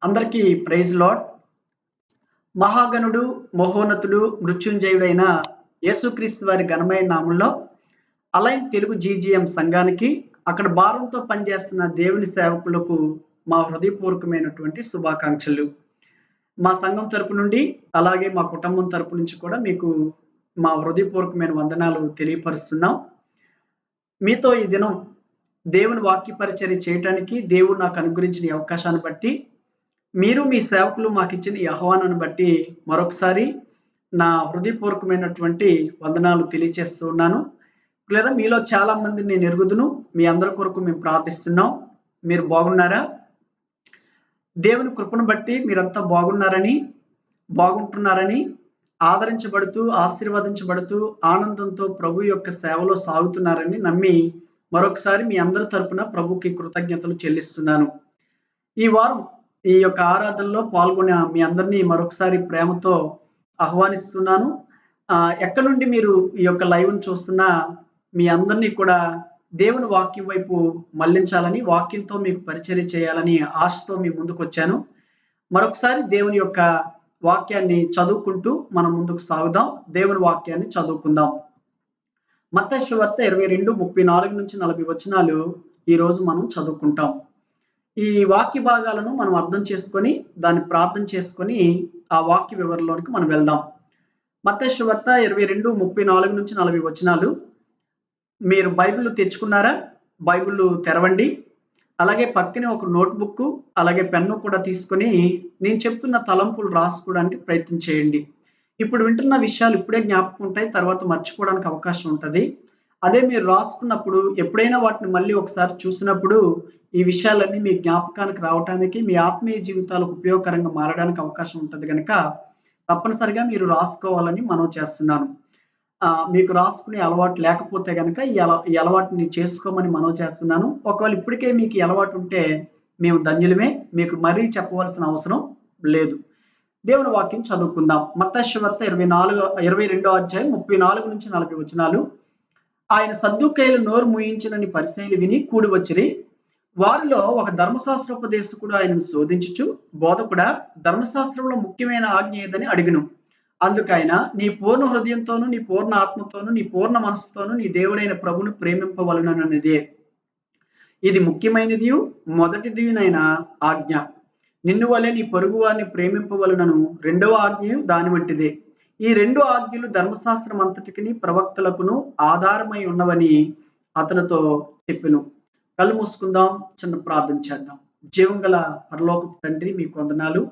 అందరికీ praise lord. మహాగణుడు, మహోన్నతుడు, మృత్యుంజయుడైన యేసుక్రీస్తు వారి ఘనమైన నామంలో అలైన్ తెలుగు జీజీఎం సంఘానికి, అక్కడ భారంతో పనిచేస్తున్న దేవుని సేవకులకు మా హృదయపూర్వకమైనటువంటి శుభాకాంక్షలు. మా సంఘం తరపు నుండి, అలాగే మా కుటుంబం తరపు నుంచి కూడా మీకు మా హృదయపూర్వకమైన వందనాలు తెలియపరుస్తున్నాం. మీతో ఈ దినం దేవుని వాక్య పరిచర్య చేయటానికి దేవుడు నాకు అనుగ్రహించిన ఈ అవకాశాన్ని బట్టి, మీరు మీ సేవకులు మాకు ఇచ్చిన ఈ ఆహ్వానాన్ని బట్టి మరొకసారి నా హృదయపూర్వకమైనటువంటి వందనాలు తెలియజేస్తూ ఉన్నాను. లేదా మీలో చాలా మంది నేను ఎరుగుదును, మీ అందరి కొరకు మేము ప్రార్థిస్తున్నాం. మీరు బాగున్నారా? దేవుని కృపను బట్టి మీరంతా బాగుంటున్నారని, ఆదరించబడుతూ, ఆశీర్వదించబడుతూ, ఆనందంతో ప్రభు యొక్క సేవలో సాగుతున్నారని నమ్మి మరొకసారి మీ అందరి తరపున ప్రభుకి కృతజ్ఞతలు చెల్లిస్తున్నాను. ఈ వారం ఈ యొక్క ఆరాధనలో పాల్గొనే మీ అందరినీ మరొకసారి ప్రేమతో ఆహ్వానిస్తున్నాను. ఎక్కడి నుండి మీరు ఈ యొక్క లైవ్ను చూస్తున్నా మీ అందరినీ కూడా దేవుని వాక్యం వైపు మళ్లించాలని, వాక్యంతో మీకు పరిచర్య చేయాలని ఆశతో మీ ముందుకు వచ్చాను. మరొకసారి దేవుని యొక్క వాక్యాన్ని చదువుకుంటూ మనం ముందుకు సాగుదాం. దేవుని వాక్యాన్ని చదువుకుందాం. మత్తయి సువార్త 22:34-40 వచనాలు ఈ రోజు మనం చదువుకుంటాం. ఈ వాక్య భాగాలను మనం అర్థం చేసుకొని, దాన్ని ప్రార్థన చేసుకొని ఆ వాక్య వివరణలోనికి మనం వెళ్దాం. మత్తయి సువార్త 22:34-40 వచనాలు. మీరు బైబిల్ తెచ్చుకున్నారా? బైబిల్ తెరవండి. అలాగే పక్కనే ఒక నోట్బుక్, అలాగే పెన్ను కూడా తీసుకొని నేను చెప్తున్న తలంపులు రాసుకోవడానికి ప్రయత్నం చేయండి. ఇప్పుడు వింటున్న విషయాలు ఇప్పుడే జ్ఞాపకం ఉంటాయి, తర్వాత మర్చిపోవడానికి అవకాశం ఉంటుంది. అదే మీరు రాసుకున్నప్పుడు ఎప్పుడైనా వాటిని మళ్ళీ ఒకసారి చూసినప్పుడు ఈ విషయాలన్నీ మీ జ్ఞాపకానికి రావడానికి, మీ ఆత్మీయ జీవితాలకు ఉపయోగకరంగా మారడానికి అవకాశం ఉంటుంది కనుక తప్పనిసరిగా మీరు రాసుకోవాలని మనం చేస్తున్నాను. మీకు రాసుకునే అలవాటు లేకపోతే కనుక ఈ అలవాటుని చేసుకోమని మనం చేస్తున్నాను. ఒకవేళ ఇప్పటికే మీకు ఈ అలవాటు ఉంటే మేము ధన్యులమే, మీకు మరీ చెప్పవలసిన అవసరం లేదు. దేవుని వాక్యం చదువుకుందాం. మత్తయి సువార్త 22:34-40 వచనాలు. ఆయన సద్దూకయ్యులు నోరు మూయించునని పరిసయ్యులు విని కూడి వచ్చిరి. వారిలో ఒక ధర్మశాస్త్రోపదేశకుడు ఆయనను శోధించుచు, బోధకుడా, ధర్మశాస్త్రంలో ముఖ్యమైన ఆజ్ఞ ఏదని అడిగెను. అందుకైన నీ పూర్ణ హృదయంతోను, నీ పూర్ణ ఆత్మతోను, నీ పూర్ణ మనసుతోను నీ దేవుడైన ప్రభువును ప్రేమింపవలెనన్నదే. ఇది ముఖ్యమైనదియు మొదటిదినైన ఆజ్ఞ. నిన్ను వలె నీ పొరుగు వారిని ప్రేమింపవలెనను రెండవ ఆజ్ఞయు దాని వంటిదే. ఈ రెండు ఆజ్ఞలు ధర్మశాస్త్రం అంతటికిని ప్రవక్తలకును ఆధారమై ఉన్నవని అతనితో చెప్పెను. కళ్ళు మూసుకుందాం, చిన్న ప్రార్థన చేద్దాం. జీవం గల పరలోకపు తండ్రి, మీకు వందనాలు.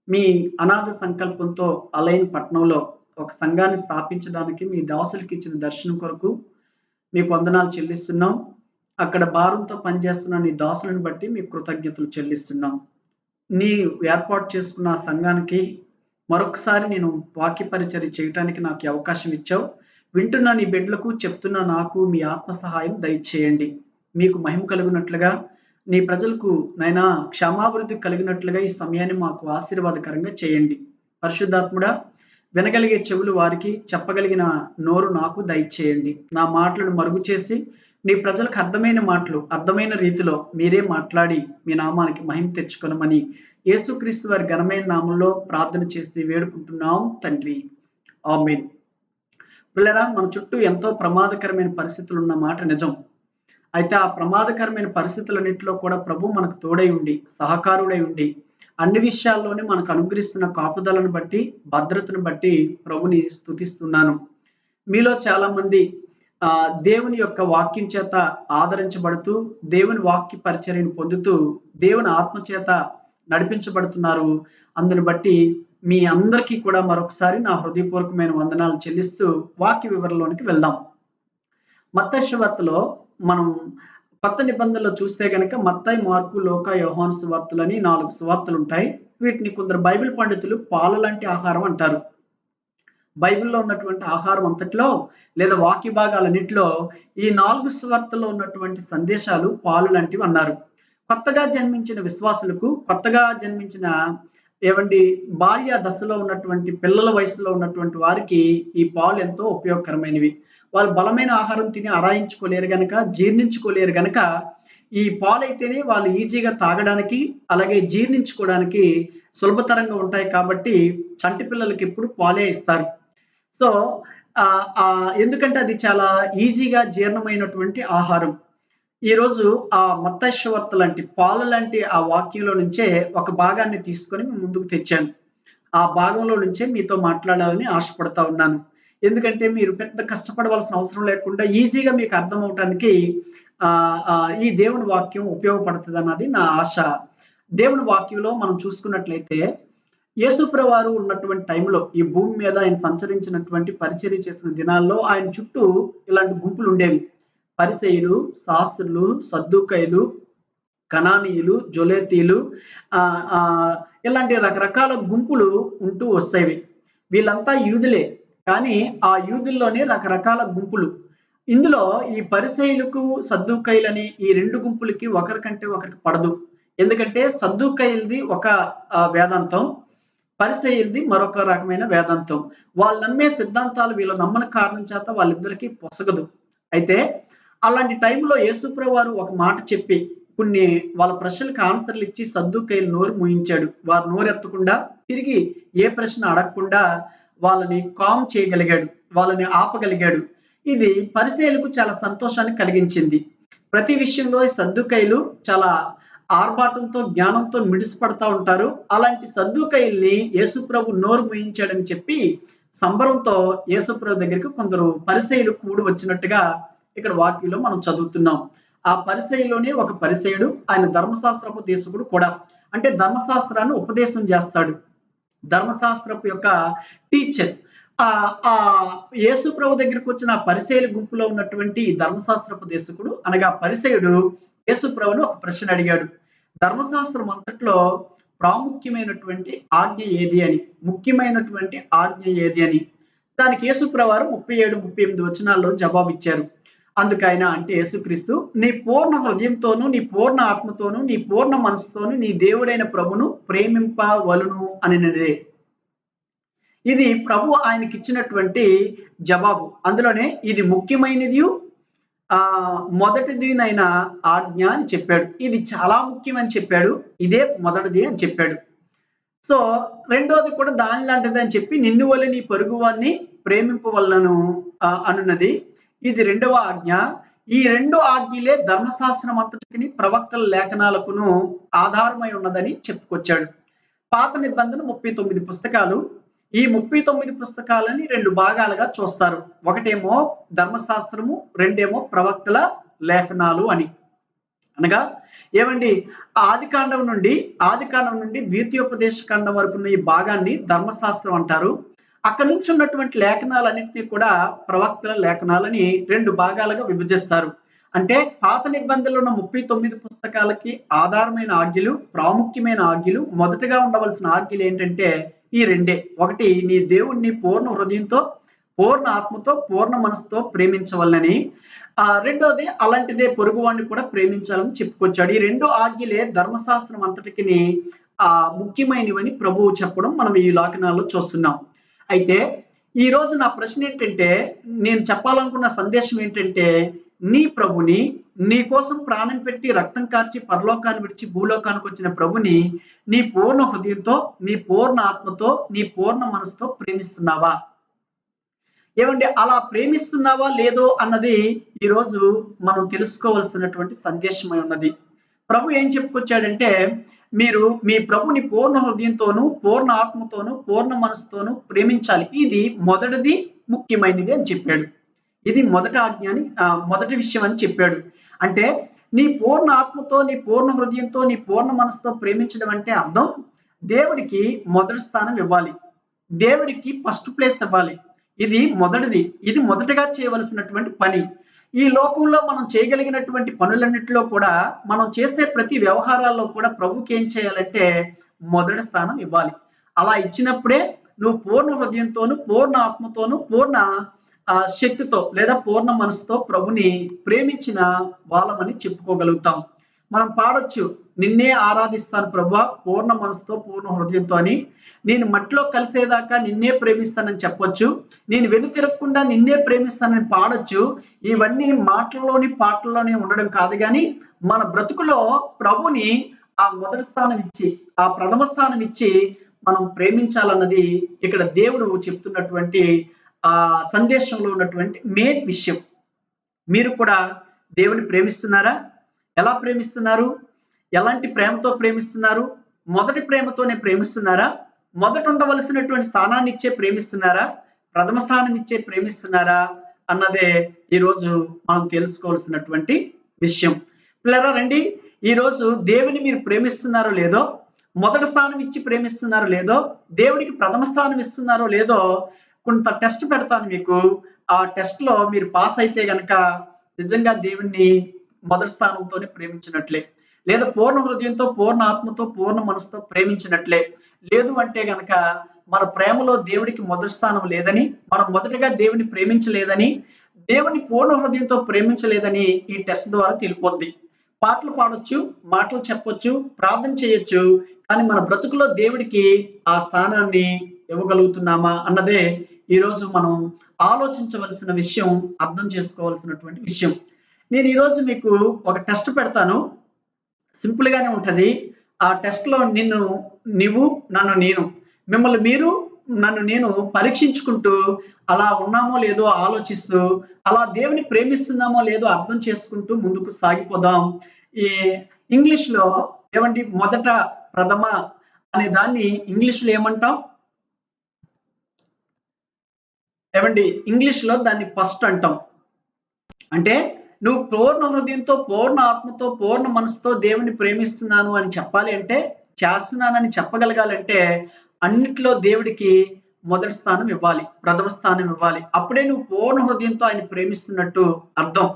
మీ అనాథ సంకల్పంతో అలైన్ పట్టణంలో ఒక సంఘాన్ని స్థాపించడానికి మీ దాసులకి ఇచ్చిన దర్శనం కొరకు మీకు వందనాలు చెల్లిస్తున్నాం. అక్కడ భారంతో పనిచేస్తున్న నీ దాసులను బట్టి మీకు కృతజ్ఞతలు చెల్లిస్తున్నాం. నీ ఏర్పాటు చేసుకున్న సంఘానికి మరొకసారి నేను వాక్య పరిచర్య చేయటానికి నాకు అవకాశం ఇచ్చావు. వింటున్న నీ బిడ్డలకు, చెప్తున్న నాకు మీ ఆత్మ సహాయం దయచేయండి. మీకు మహిమ కలుగునట్లుగా, నీ ప్రజలకు నైనా క్షమాభివృద్ధి కలిగినట్లుగా ఈ సమయాన్ని మాకు ఆశీర్వాదకరంగా చేయండి. పరిశుద్ధాత్ముడా, వినగలిగే చెవులు వారికి, చెప్పగలిగిన నోరు నాకు దయచేయండి. నా మాటలను మరుగు చేసి నీ ప్రజలకు అర్థమైన మాటలు, అర్థమైన రీతిలో మీరే మాట్లాడి మీ నామానికి మహిమ తెచ్చుకొనమని యేసుక్రీస్తు వారి ఘనమైన నామంలో ప్రార్థన చేసి వేడుకుంటున్నాం తండ్రి. ఆమేన్. పిల్లరా, మన చుట్టూ ఎంతో ప్రమాదకరమైన పరిస్థితులు ఉన్న మాట నిజం. అయితే ఆ ప్రమాదకరమైన పరిస్థితులన్నింటిలో కూడా ప్రభు మనకు తోడై ఉండి, సహకారుడై ఉండి, అన్ని విషయాల్లోనే మనకు అనుగ్రహిస్తున్న కాపుదలను బట్టి, భద్రతను బట్టి ప్రభుని స్తుతిస్తున్నాను. మీలో చాలా మంది దేవుని యొక్క వాక్యం చేత ఆదరించబడుతూ, దేవుని వాక్య పరిచర్యను పొందుతూ, దేవుని ఆత్మ చేత నడిపించబడుతున్నారు. అందుని బట్టి మీ అందరికీ కూడా మరొకసారి నా హృదయపూర్వకమైన వందనాలు చెల్లిస్తూ వాక్య వివరణలోనికి వెళ్దాం. మత్తయి సువార్తలో మనం కొత్త నిబంధనలో చూస్తే కనుక మత్తయి, మార్కు, లూకా, యోహాను సువార్తలని 4 సువార్తలు ఉంటాయి. వీటిని కొందరు బైబిల్ పండితులు పాల లాంటి ఆహారం అంటారు. బైబిల్లో ఉన్నటువంటి ఆహారం అంతట్లో, లేదా వాక్య భాగాలన్నింటిలో ఈ 4 సువార్తల్లో ఉన్నటువంటి సందేశాలు పాలు లాంటివి అన్నారు. కొత్తగా జన్మించిన విశ్వాసులకు, కొత్తగా జన్మించిన బాల్య దశలో ఉన్నటువంటి పిల్లల వయసులో ఉన్నటువంటి వారికి ఈ పాలు ఎంతో ఉపయోగకరమైనవి. వాళ్ళు బలమైన ఆహారం తిని అరాయించుకోలేరు గనక, జీర్ణించుకోలేరు గనక ఈ పాలైతేనే వాళ్ళు ఈజీగా తాగడానికి, అలాగే జీర్ణించుకోవడానికి సులభతరంగా ఉంటాయి కాబట్టి చంటి పిల్లలకి ఎప్పుడు పాలే ఇస్తారు. సో, ఎందుకంటే అది చాలా ఈజీగా జీర్ణమైనటువంటి ఆహారం. ఈరోజు మత్తయి సువార్త లాంటి, పాలు లాంటి ఆ వాక్యంలో నుంచే ఒక భాగాన్ని తీసుకొని మీ ముందుకు తెచ్చాను. ఆ భాగంలో నుంచే మీతో మాట్లాడాలని ఆశపడతా ఉన్నాను. ఎందుకంటే మీరు పెద్ద కష్టపడవలసిన అవసరం లేకుండా ఈజీగా మీకు అర్థమవ్వటానికి ఈ దేవుని వాక్యం ఉపయోగపడుతదన్నది నా ఆశ. దేవుని వాక్యంలో మనం చూసుకున్నట్లయితే యేసుప్రభువారు ఉన్నటువంటి టైంలో ఈ భూమి మీద ఆయన సంచరించినటువంటి పరిచర్య చేసిన దినాల్లో ఆయన చుట్టూ ఇలాంటి గుంపులు ఉండేవి. పరిసయ్యులు, శాస్త్రులు, సద్దూకయ్యులు, కనానీయులు, జోలేతీయులు ఇలాంటి రకరకాల గుంపులు ఉంటూ వస్తేవి. వీళ్ళంతా యూదులే. కానీ ఆ యూదుల్లోనే రకరకాల గుంపులు. ఇందులో ఈ పరిసయ్యులకు, సద్దూకయ్యులని ఈ 2 గుంపులకి ఒకరికంటే ఒకరికి పడదు. ఎందుకంటే సద్దూకయ్యులది ఒక వేదాంతం, పరిసయ్యులది మరొక రకమైన వేదాంతం. వాళ్ళు నమ్మే సిద్ధాంతాలు వీళ్ళు నమ్మని కారణం చేత వాళ్ళిద్దరికీ పొసగదు. అయితే అలాంటి టైంలో యేసుప్రభువారు ఒక మాట చెప్పి కొన్ని వాళ్ళ ప్రశ్నలకు ఆన్సర్లు ఇచ్చి సద్దూకయ్యుల నోరు మూయించాడు. వారు నోరెత్తకుండా తిరిగి ఏ ప్రశ్న అడగకుండా వాళ్ళని కామ్ చేయగలిగాడు, వాళ్ళని ఆపగలిగాడు. ఇది పరిసయ్యులకు చాలా సంతోషాన్ని కలిగించింది. ప్రతి విషయంలో ఈ సద్దూకయ్యులు చాలా ఆర్భాటంతో, జ్ఞానంతో మిడిసిపడతా ఉంటారు. అలాంటి సద్దూకయ్యుల్ని యేసుప్రభు నోరు మూయించాడని చెప్పి సంబరంతో యేసుప్రభు దగ్గరికి కొందరు పరిసయ్యులు కూడి వచ్చినట్టుగా ఇక్కడ వాక్యంలో మనం చదువుతున్నాం. ఆ పరిసయ్యులోనే ఒక పరిసయ్యుడు, ఆయన ధర్మశాస్త్రోపదేశకుడు కూడా. అంటే ధర్మశాస్త్రాన్ని ఉపదేశం చేస్తాడు. ధర్మశాస్త్రపు యొక్క టీచర్. యేసు ప్రభు దగ్గరికి వచ్చిన పరిసయ్యుల గుంపులో ఉన్నటువంటి ధర్మశాస్త్రోపదేశకుడు అనగా పరిసయ్యుడు యేసు ప్రభుని ఒక ప్రశ్న అడిగాడు. ధర్మశాస్త్రం అంతట్లో ప్రాముఖ్యమైనటువంటి ఆజ్ఞ ఏది అని, ముఖ్యమైనటువంటి ఆజ్ఞ ఏది అని. దానికి యేసు ప్రభువారు 37, 38 వచనాల్లో జవాబిచ్చారు. అందుకైన అంటే యేసుక్రీస్తు, నీ పూర్ణ హృదయంతోనూ, నీ పూర్ణ ఆత్మతోనూ, నీ పూర్ణ మనసుతోనూ నీ దేవుడైన ప్రభును ప్రేమింపవలును అనినదే. ఇది ప్రభు ఆయనకిచ్చినటువంటి జవాబు. అందులోనే ఇది ముఖ్యమైనది, మొదటిదినైన ఆజ్ఞ అని చెప్పాడు. ఇది చాలా ముఖ్యం అని చెప్పాడు. ఇదే మొదటిది అని చెప్పాడు. సో రెండోది కూడా దాని లాంటిది అని చెప్పి, నిన్ను వలె నీ పొరుగువాన్ని ప్రేమింపవలెను అనున్నది. ఇది 2వ ఆజ్ఞ. ఈ 2 ఆజ్ఞలే ధర్మశాస్త్రం అంతటికి, ప్రవక్తల లేఖనాలకును ఆధారమై ఉన్నదని చెప్పుకొచ్చాడు. పాత నిబంధన 39 పుస్తకాలు. ఈ 39 పుస్తకాలని 2 భాగాలుగా చూస్తారు. ఒకటేమో ధర్మశాస్త్రము, రెండేమో ప్రవక్తల లేఖనాలు అని. అనగా ఏమండి, ఆదికాండం నుండి ద్వితీయోపదేశ ఖండం వరకు ఉన్న ఈ భాగాన్ని ధర్మశాస్త్రం అంటారు. అక్కడి నుంచి ఉన్నటువంటి లేఖనాలన్నింటినీ కూడా ప్రవక్తల లేఖనాలని 2 భాగాలుగా విభజిస్తారు. అంటే పాత నిబంధనలో ఉన్న 39 పుస్తకాలకి ఆధారమైన ఆజ్ఞలు, ప్రాముఖ్యమైన ఆజ్ఞలు, మొదటగా ఉండవలసిన ఆజ్ఞలు ఏంటంటే ఈ 2. ఒకటి, నీ దేవుణ్ణి పూర్ణ హృదయంతో, పూర్ణ ఆత్మతో, పూర్ణ మనసుతో ప్రేమించవలనని. రెండోది అలాంటిదే పొరుగువాడిని కూడా ప్రేమించాలని చెప్పుకొచ్చాడు. ఈ 2 ఆజ్ఞలే ధర్మశాస్త్రం అంతటికి ముఖ్యమైనవని ప్రభువు చెప్పడం మనం ఈ లేఖనాల్లో చూస్తున్నాం. అయితే ఈ రోజు నా ప్రశ్న ఏంటంటే, నేను చెప్పాలనుకున్న సందేశం ఏంటంటే, నీ ప్రభుని, నీ కోసం ప్రాణం పెట్టి రక్తం కార్చి పరలోకాన్ని విడిచి భూలోకానికి వచ్చిన ప్రభుని నీ పూర్ణ హృదయంతో, నీ పూర్ణ ఆత్మతో, నీ పూర్ణ మనసుతో ప్రేమిస్తున్నావా? ఏమండి, అలా ప్రేమిస్తున్నావా లేదో అన్నది ఈరోజు మనం తెలుసుకోవాల్సినటువంటి సందేశమై ఉన్నది. ప్రభు ఏం చెప్పుకొచ్చాడంటే, మీరు మీ ప్రభుని పూర్ణ హృదయంతోనూ, పూర్ణ ఆత్మతోనూ, పూర్ణ మనసుతోనూ ప్రేమించాలి. ఇది మొదటిది, ముఖ్యమైనది అని చెప్పాడు. ఇది మొదటి ఆజ్ఞ అని, మొదటి విషయం అని చెప్పాడు. అంటే నీ పూర్ణ ఆత్మతో, నీ పూర్ణ హృదయంతో, నీ పూర్ణ మనసుతో ప్రేమించడం అంటే అర్థం దేవుడికి మొదటి స్థానం ఇవ్వాలి, దేవుడికి ఫస్ట్ ప్లేస్ ఇవ్వాలి. ఇది మొదటిది. ఇది మొదటగా చేయవలసినటువంటి పని. ఈ లోకంలో మనం చేయగలిగినటువంటి పనులన్నిటిలో కూడా, మనం చేసే ప్రతి వ్యవహారాల్లో కూడా ప్రభుకి ఏం చేయాలంటే మొదటి స్థానం ఇవ్వాలి. అలా ఇచ్చినప్పుడే నువ్వు పూర్ణ హృదయంతోను, పూర్ణ ఆత్మతోను, పూర్ణ శక్తితో లేదా పూర్ణ మనసుతో ప్రభుని ప్రేమించిన వాళ్ళమని చెప్పుకోగలుగుతాం. మనం పాడొచ్చు, నిన్నే ఆరాధిస్తాను ప్రభువా పూర్ణ మనసుతో పూర్ణ హృదయంతో అని. నేను మట్టిలో కలిసేదాకా నిన్నే ప్రేమిస్తానని చెప్పొచ్చు. నేను వెనుతిరగకుండా నిన్నే ప్రేమిస్తానని పాడొచ్చు. ఇవన్నీ మాటల్లోని పాటల్లోనే ఉండడం కాదు కానీ మన బ్రతుకులో ప్రభుని ఆ మొదటి స్థానం ఇచ్చి, ఆ ప్రథమ స్థానం ఇచ్చి మనం ప్రేమించాలన్నది ఇక్కడ దేవుడు చెప్తున్నటువంటి ఆ సందేశంలో ఉన్నటువంటి మెయిన్ విషయం. మీరు కూడా దేవుని ప్రేమిస్తున్నారా? ఎలా ప్రేమిస్తున్నారు? ఎలాంటి ప్రేమతో ప్రేమిస్తున్నారు? మొదటి ప్రేమతోనే ప్రేమిస్తున్నారా? మొదట ఉండవలసినటువంటి స్థానాన్ని ఇచ్చే ప్రేమిస్తున్నారా? ప్రథమ స్థానం ఇచ్చే ప్రేమిస్తున్నారా అన్నదే ఈరోజు మనం తెలుసుకోవాల్సినటువంటి విషయం. పిల్లరా రండి, ఈరోజు దేవుని మీరు ప్రేమిస్తున్నారో లేదో, మొదటి స్థానం ఇచ్చి ప్రేమిస్తున్నారో లేదో, దేవుడికి ప్రథమ స్థానం ఇస్తున్నారో లేదో కొంత టెస్ట్ పెడతాను మీకు. ఆ టెస్ట్ లో మీరు పాస్ అయితే గనక నిజంగా దేవుణ్ణి మొదటి స్థానంతోనే ప్రేమించినట్లే, లేదా పూర్ణ హృదయంతో పూర్ణ ఆత్మతో పూర్ణ మనసుతో ప్రేమించినట్లే. లేదు అంటే గనక మన ప్రేమలో దేవుడికి మొదటి స్థానం లేదని, మనం మొదటగా దేవుని ప్రేమించలేదని, దేవుని పూర్ణ హృదయంతో ప్రేమించలేదని ఈ టెస్ట్ ద్వారా తెలిపోద్ది. పాటలు పాడొచ్చు, మాటలు చెప్పొచ్చు, ప్రార్థన చేయొచ్చు, కానీ మన బ్రతుకులో దేవుడికి ఆ స్థానాన్ని ఇవ్వగలుగుతున్నామా అన్నదే ఈరోజు మనం ఆలోచించవలసిన విషయం, అర్థం చేసుకోవాల్సినటువంటి విషయం. నేను ఈరోజు మీకు ఒక టెస్ట్ పెడతాను. సింపుల్ గానే ఉంటది. ఆ టెస్ట్ లో నీవు నన్ను నేను, మిమ్మల్ని మీరు నన్ను నేను పరీక్షించుకుంటూ అలా ఉన్నామో లేదో ఆలోచిస్తూ, అలా దేవుని ప్రేమిస్తున్నామో లేదో అర్థం చేసుకుంటూ ముందుకు సాగిపోదాం. ఈ ఇంగ్లీష్ లో ఏమండి, మొదట ప్రథమ అనే దాన్ని ఇంగ్లీష్ లో ఏమంటాం? ఏమండి, ఇంగ్లీష్ లో దాన్ని ఫస్ట్ అంటాం. అంటే నువ్వు పూర్ణ హృదయంతో పూర్ణ ఆత్మతో పూర్ణ మనసుతో దేవుని ప్రేమిస్తున్నాను అని చెప్పాలి అంటే, చేస్తున్నానని చెప్పగలగాలంటే అన్నిట్లో దేవుడికి మొదటి స్థానం ఇవ్వాలి, ప్రథమ స్థానం ఇవ్వాలి. అప్పుడే నువ్వు పూర్ణ హృదయంతో ఆయన ప్రేమిస్తున్నట్టు అర్థం.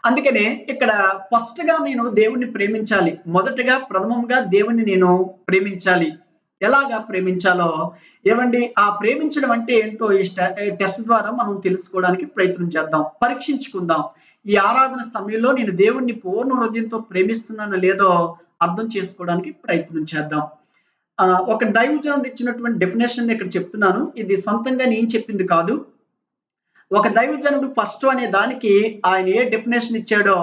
అందుకనే ఇక్కడ ఫస్ట్ గా నేను దేవుణ్ణి ప్రేమించాలి, మొదటగా ప్రథమంగా దేవుణ్ణి నేను ప్రేమించాలి. ఎలాగా ప్రేమించాలో ఏమండి, ఆ ప్రేమించడం అంటే ఏంటో ఈ టెస్ట్ ద్వారా మనం తెలుసుకోవడానికి ప్రయత్నం చేద్దాం, పరీక్షించుకుందాం. ఈ ఆరాధన సమయంలో నేను దేవుణ్ణి పూర్ణ హృదయంతో ప్రేమిస్తున్నానో లేదో అర్థం చేసుకోవడానికి ప్రయత్నం చేద్దాం. ఒక దైవజనుడు ఇచ్చినటువంటి డెఫినేషన్ ఇక్కడ చెప్తున్నాను. ఇది సొంతంగా నేను చెప్పింది కాదు. ఒక దైవజనుడు ఫస్ట్ అనే దానికి ఆయన ఏ డెఫినేషన్ ఇచ్చాడో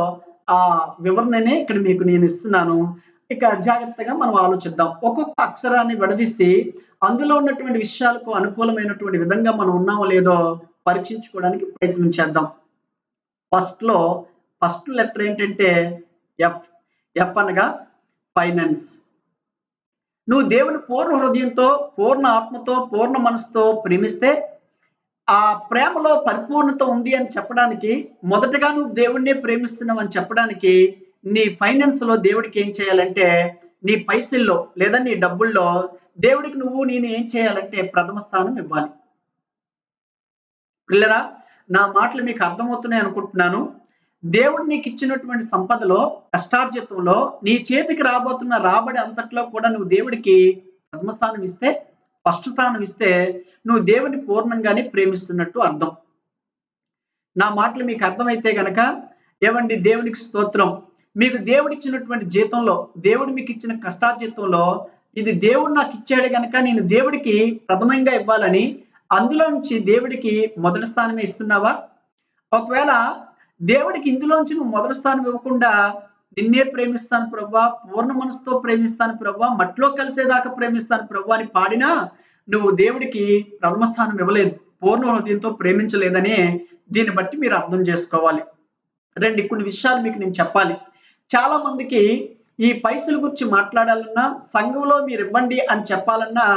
ఆ వివరణనే ఇక్కడ మీకు నేను ఇస్తున్నాను. ఇక జాగ్రత్తగా మనం ఆలోచిద్దాం. ఒక్కొక్క అక్షరాన్ని విడదీసి అందులో ఉన్నటువంటి విషయాలకు అనుకూలమైనటువంటి విధంగా మనం ఉన్నామో లేదో పరీక్షించుకోవడానికి ప్రయత్నం చేద్దాం. ఫస్ట్ లెటర్ ఏంటంటే ఎఫ్. ఎఫ్ అనగా ఫైనాన్స్. నువ్వు దేవుని పూర్ణ హృదయంతో పూర్ణ ఆత్మతో పూర్ణ మనసుతో ప్రేమిస్తే ఆ ప్రేమలో పరిపూర్ణత ఉంది అని చెప్పడానికి, మొదటగా నువ్వు దేవుణ్ణే ప్రేమిస్తున్నావు అని చెప్పడానికి నీ ఫైనాన్స్ లో దేవుడికి ఏం చేయాలంటే, నీ పైసల్లో లేదా నీ డబ్బుల్లో దేవుడికి నేను ఏం చేయాలంటే ప్రథమ స్థానం ఇవ్వాలి. పిల్లరా, నా మాటలు మీకు అర్థమవుతున్నాయి అనుకుంటున్నాను. దేవుడు నీకు ఇచ్చినటువంటి సంపదలో, కష్టార్జితంలో నీ చేతికి రాబోతున్న రాబడి అంతట్లో కూడా నువ్వు దేవుడికి ప్రథమ స్థానం ఇస్తే, ఫస్ట్ స్థానం ఇస్తే నువ్వు దేవుని పూర్ణంగానే ప్రేమిస్తున్నట్టు అర్థం. నా మాటలు మీకు అర్థమైతే గనక ఏమండి, దేవునికి స్తోత్రం. మీకు దేవుడిచ్చినటువంటి జీతంలో, దేవుడు మీకు ఇచ్చిన కష్టార్జితంలో ఇది దేవుడు నాకు ఇచ్చాడు గనక నేను దేవుడికి ప్రథమంగా ఇవ్వాలని అందులో నుంచి దేవుడికి మొదటి స్థానమే ఇస్తున్నావా? ఒకవేళ దేవుడికి ఇందులోంచి నువ్వు మొదటి స్థానం ఇవ్వకుండా నిన్నే ప్రేమిస్తాను ప్రభువా, పూర్ణ మనసుతో ప్రేమిస్తాను ప్రభువా, మట్టిలో కలిసేదాకా ప్రేమిస్తాను ప్రభువా అని పాడినా నువ్వు దేవుడికి ప్రథమ స్థానం ఇవ్వలేదు, పూర్ణ హృదయంతో ప్రేమించలేదనే దీన్ని బట్టి మీరు అర్థం చేసుకోవాలి. కొన్ని విషయాలు మీకు నేను చెప్పాలి. చాలా మందికి ఈ పైసల గురించి మాట్లాడాలన్నా, సంఘంలో మీరు ఇవ్వండి అని చెప్పాలన్నా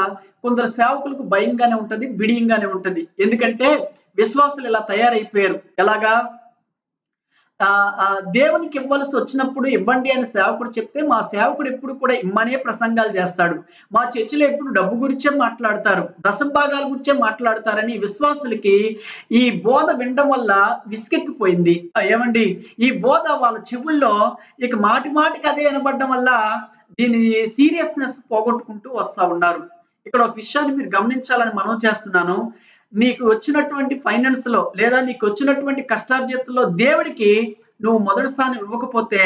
కొందరు సేవకులకు భయంగానే ఉంటది, బిడియంగానే ఉంటది. ఎందుకంటే విశ్వాసులు ఇలా తయారైపోయారు. ఎలాగా? దేవునికి ఇవ్వాల్సి వచ్చినప్పుడు ఇవ్వండి అని సేవకుడు చెప్తే మా సేవకుడు ఎప్పుడు కూడా ఇమ్మనే ప్రసంగాలు చేస్తాడు, మా చర్చిలో ఎప్పుడు డబ్బు గురించే మాట్లాడతారు, దశంభాగాల గురించే మాట్లాడతారని విశ్వాసులకి ఈ బోధ వినడం వల్ల విసుకెక్కిపోయింది. ఏమండి, ఈ బోధ వాళ్ళ చెవుల్లో ఇక మాటి మాటికి అదే వినబడడం వల్ల దీని సీరియస్నెస్ పోగొట్టుకుంటూ వస్తా ఉన్నారు. ఇక్కడ ఒక విషయాన్ని మీరు గమనించాలని మనవి చేస్తున్నాను. నీకు వచ్చినటువంటి ఫైనాన్స్ లో లేదా నీకు వచ్చినటువంటి కష్టార్జితంలో దేవుడికి నువ్వు మొదటి స్థానం ఇవ్వకపోతే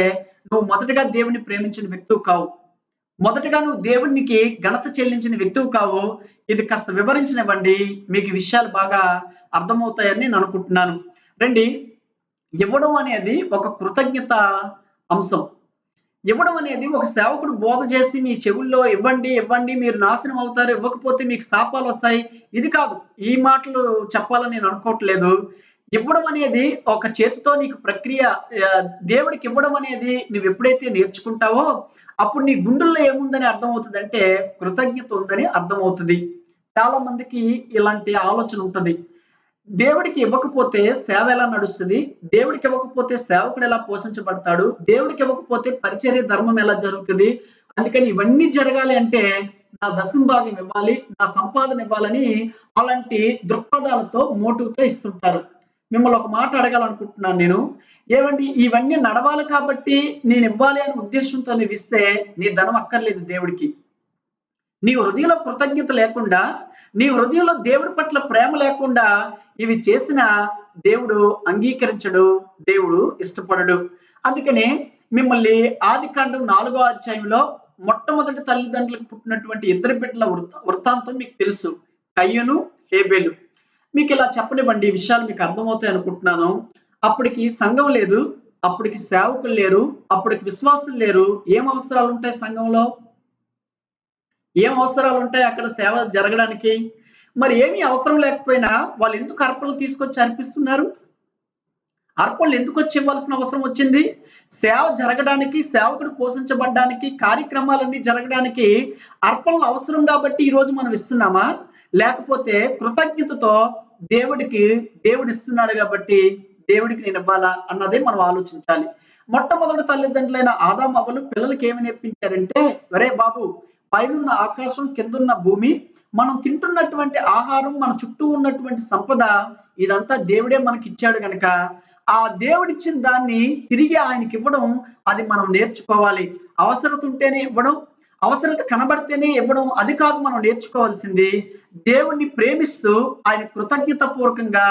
నువ్వు మొదటగా దేవుణ్ణి ప్రేమించిన వ్యక్తివి కావు. మొదటగా నువ్వు దేవునికి ఘనత చెల్లించిన వ్యక్తివి కావు. ఇది కాస్త వివరించనివ్వండి. మీకు ఈ విషయాలు బాగా అర్థమవుతాయని నేను అనుకుంటున్నాను. రండి, ఇవ్వడం అనేది ఒక కృతజ్ఞత అంశం. ఇవ్వడం అనేది ఒక సేవకుడు బోధ చేసి మీ చెవుల్లో ఇవ్వండి, ఇవ్వండి మీరు నాశనం అవుతారు, ఇవ్వకపోతే మీకు శాపాలు వస్తాయి. ఇది కాదు. ఈ మాటలు చెప్పాలని నేను అనుకోవట్లేదు. ఇవ్వడం అనేది ఒక చేతితో నీకు ప్రక్రియ. దేవుడికి ఇవ్వడం అనేది నువ్వు ఎప్పుడైతే నేర్చుకుంటావో అప్పుడు నీ గుండెల్లో ఏముందని అర్థమవుతుందంటే కృతజ్ఞత ఉందని అర్థమవుతుంది. చాలా మందికి ఇలాంటి ఆలోచన ఉంటది. దేవుడికి ఇవ్వకపోతే సేవ ఎలా నడుస్తుంది? దేవుడికి ఇవ్వకపోతే సేవకుడు ఎలా పోషించబడతాడు? దేవుడికి ఇవ్వకపోతే పరిచర్య ధర్మం ఎలా జరుగుతుంది? అందుకని ఇవన్నీ జరగాలి అంటే నా దశమ భాగం ఇవ్వాలి, నా సంపాదన ఇవ్వాలని అలాంటి దృక్పథాలతో మోటివ్‌తో ఇస్తుంటారు. మిమ్మల్ని ఒక మాట అడగాలనుకుంటున్నాను నేను. ఏవండి, ఇవన్నీ నడవాలి కాబట్టి నేను ఇవ్వాలి అనే ఉద్దేశంతో నువ్వు ఇస్తే నీ ధనం అక్కర్లేదు దేవుడికి. నీ హృదయంలో కృతజ్ఞత లేకుండా, నీ హృదయంలో దేవుడి పట్ల ప్రేమ లేకుండా ఇవి చేసిన దేవుడు అంగీకరించడు, దేవుడు ఇష్టపడడు. అందుకనే మిమ్మల్ని ఆదికాండం 4వ అధ్యాయంలో మొట్టమొదటి తల్లిదండ్రులకు పుట్టినటువంటి ఇద్దరు బిడ్డల వృత్తాంతం మీకు తెలుసు. కయ్యను, హేబేలు. మీకు ఇలా చెప్పనివ్వండి, ఈ విషయాలు మీకు అర్థమవుతాయి అనుకుంటున్నాను. అప్పటికి సంఘం లేదు, అప్పటికి సేవకులు లేరు, అప్పటికి విశ్వాసులు లేరు. ఏం అవసరాలు ఉంటాయి సంఘంలో? ఏం అవసరాలు ఉంటాయి అక్కడ సేవ జరగడానికి? మరి ఏమీ అవసరం లేకపోయినా వాళ్ళు ఎందుకు అర్పణలు తీసుకొచ్చి అర్పిస్తున్నారు? అర్పణలు ఎందుకు వచ్చి ఇవ్వాల్సిన అవసరం వచ్చింది? సేవ జరగడానికి, సేవకుడు పోషించబడడానికి, కార్యక్రమాలన్నీ జరగడానికి అర్పణలు అవసరం కాబట్టి ఈ రోజు మనం ఇస్తున్నామా? లేకపోతే కృతజ్ఞతతో దేవుడు ఇస్తున్నాడు కాబట్టి దేవుడికి నేను ఇవ్వాలా అన్నదే మనం ఆలోచించాలి. మొట్టమొదటి తల్లిదండ్రులైన ఆదాము అవ్వలు పిల్లలకి ఏమి నేర్పించారంటే, ఒరే బాబు, పైనున్న ఆకాశం, కిందున్న భూమి, మనం తింటున్నటువంటి ఆహారం, మన చుట్టూ ఉన్నటువంటి సంపద ఇదంతా దేవుడే మనకి ఇచ్చాడు గనక ఆ దేవుడిచ్చిన దాన్ని తిరిగి ఆయనకి ఇవ్వడం అది మనం నేర్చుకోవాలి. అవసరత ఉంటేనే ఇవ్వడం, అవసరత కనబడితేనే ఇవ్వడం అది కాదు మనం నేర్చుకోవాల్సింది. దేవుణ్ణి ప్రేమిస్తూ ఆయన కృతజ్ఞత పూర్వకంగా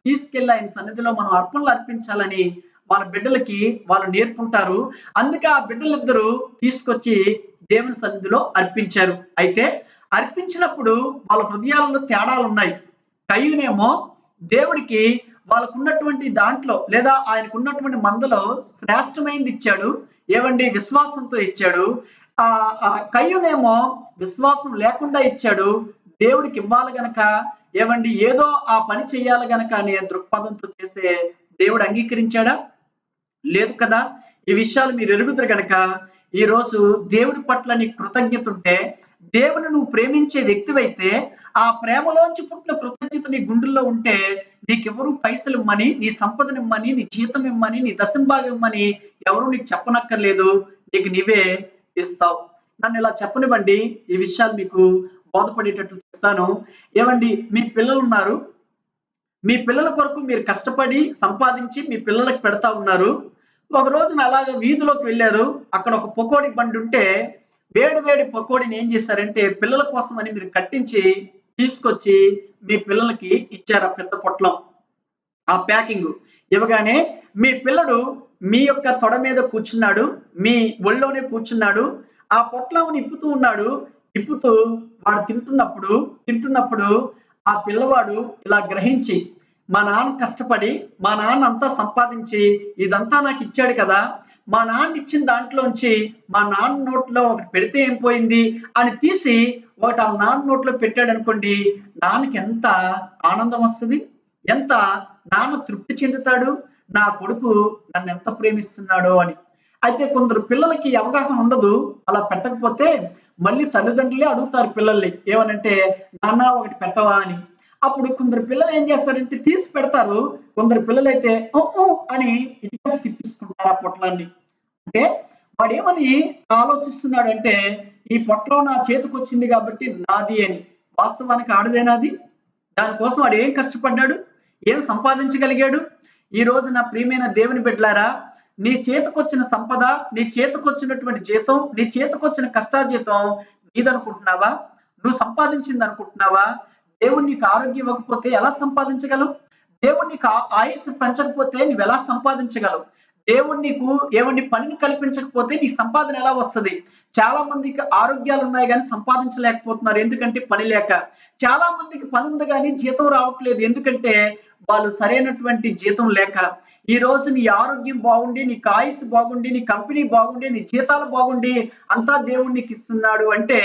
తీసుకెళ్లి ఆయన సన్నిధిలో మనం అర్పణలు అర్పించాలని వాళ్ళ బిడ్డలకి వాళ్ళు నేర్పుంటారు. అందుకే ఆ బిడ్డలిద్దరూ తీసుకొచ్చి దేవుని సన్నిధిలో అర్పించారు. అయితే అర్పించినప్పుడు వాళ్ళ హృదయాలలో తేడాలు ఉన్నాయి. కయ్యూనేమో దేవుడికి వాళ్ళకున్నటువంటి దాంట్లో లేదా ఆయనకున్నటువంటి మందలో శ్రేష్టమైనది ఇచ్చాడు. ఏవండి, విశ్వాసంతో ఇచ్చాడు. కయ్యూనేమో విశ్వాసం లేకుండా ఇచ్చాడు. దేవుడికి ఇవ్వాలి గనక ఏవండి ఏదో ఆ పని చెయ్యాలి గనక అనే దృక్పథంతో చేస్తే దేవుడు అంగీకరించాడా? లేదు కదా. ఈ విషయాలు మీరు ఎరుగుదురు గనక ఈ రోజు దేవుడి పట్ల నీకు కృతజ్ఞత ఉంటే, దేవుని నువ్వు ప్రేమించే వ్యక్తివైతే ఆ ప్రేమలోంచి పుట్టిన కృతజ్ఞత నీ గుండెల్లో ఉంటే నీకెవరు పైసలు ఇమ్మని, నీ సంపదను ఇమ్మని, నీ జీతం ఇమ్మని, నీ దశంభాగం ఇమ్మని ఎవరు నీకు చెప్పనక్కర్లేదు. నీకు నీవే ఇస్తావు. నన్ను ఇలా చెప్పనివ్వండి, ఈ విషయాలు మీకు బోధపడేటట్లు చెప్తాను. ఏమండి, మీ పిల్లలు ఉన్నారు. మీ పిల్లల కొరకు మీరు కష్టపడి సంపాదించి మీ పిల్లలకు పెడతా ఉన్నారు. ఒక రోజున అలాగా వీధిలోకి వెళ్ళారు. అక్కడ ఒక పకోడీ బండి ఉంటే వేడి వేడి పకోడీని ఏం చేశారంటే పిల్లల కోసం అని మీరు కట్టించి తీసుకొచ్చి మీ పిల్లలకి ఇచ్చారు. ఆ పెద్ద పొట్లం, ఆ ప్యాకింగ్ ఇవ్వగానే మీ పిల్లడు మీ యొక్క తొడ మీద కూర్చున్నాడు, మీ ఒళ్ళోనే కూర్చున్నాడు. ఆ పొట్లం ఇప్పుతూ ఉన్నాడు. ఇప్పుతూ వాడు తింటున్నప్పుడు ఆ పిల్లవాడు ఇలా గ్రహించి, మా నాన్న కష్టపడి మా నాన్న అంతా సంపాదించి ఇదంతా నాకు ఇచ్చాడు కదా, మా నాన్న ఇచ్చిన దాంట్లోంచి మా నాన్న నోట్లో ఒకటి పెడితే ఏం పోయింది అని తీసి ఒకటి ఆ నాన్న నోట్లో పెట్టాడు అనుకోండి, నాన్నకి ఎంత ఆనందం వస్తుంది, ఎంత నాన్న తృప్తి చెందుతాడు, నా కొడుకు నన్ను ఎంత ప్రేమిస్తున్నాడో అని. అయితే కొందరు పిల్లలకి అవగాహన ఉండదు. అలా పెట్టకపోతే మళ్ళీ తల్లిదండ్రులే అడుగుతారు పిల్లల్ని ఏమనంటే, నాన్న ఒకటి పెట్టవా అని. అప్పుడు కొందరు పిల్లలు ఏం చేస్తారంటే తీసి పెడతారు. కొందరు పిల్లలైతే అని ఇటుక తిప్పించుకుంటారు ఆ పొట్లాన్ని. అంటే వాడేమని ఆలోచిస్తున్నాడంటే ఈ పొట్లం నా చేతికి వచ్చింది కాబట్టి నాది అని. వాస్తవానికి ఆడదేనాది. దానికోసం వాడు ఏం కష్టపడ్డాడు, ఏం సంపాదించగలిగాడు? ఈ రోజు నా ప్రియమైన దేవుని బిడ్డలారా, నీ చేతికొచ్చిన సంపద, నీ చేతికొచ్చినటువంటి జీతం, నీ చేతికొచ్చిన కష్టార్జితం నీదనుకుంటున్నావా? నువ్వు సంపాదించింది అనుకుంటున్నావా? దేవుడు నీకు ఆరోగ్యం ఇవ్వకపోతే ఎలా సంపాదించగలవు? దేవుడు నీకు ఆయుస్సు పెంచకపోతే నువ్వు ఎలా సంపాదించగలవు? దేవుడు నీకు ఏమండి పనిని కల్పించకపోతే నీకు సంపాదన ఎలా వస్తది? చాలా మందికి ఆరోగ్యాలు ఉన్నాయి గానీ సంపాదించలేకపోతున్నారు. ఎందుకంటే పని లేక. చాలా మందికి పని ఉంది గానీ జీతం రావట్లేదు. ఎందుకంటే వాళ్ళు సరైనటువంటి జీతం లేక. ఈ రోజు నీ ఆరోగ్యం బాగుండి, నీకు ఆయుస్సు బాగుండి, నీ కంపెనీ బాగుండి, నీ జీతాలు బాగుండి అంతా దేవుడు నీకిస్తున్నాడు అంటే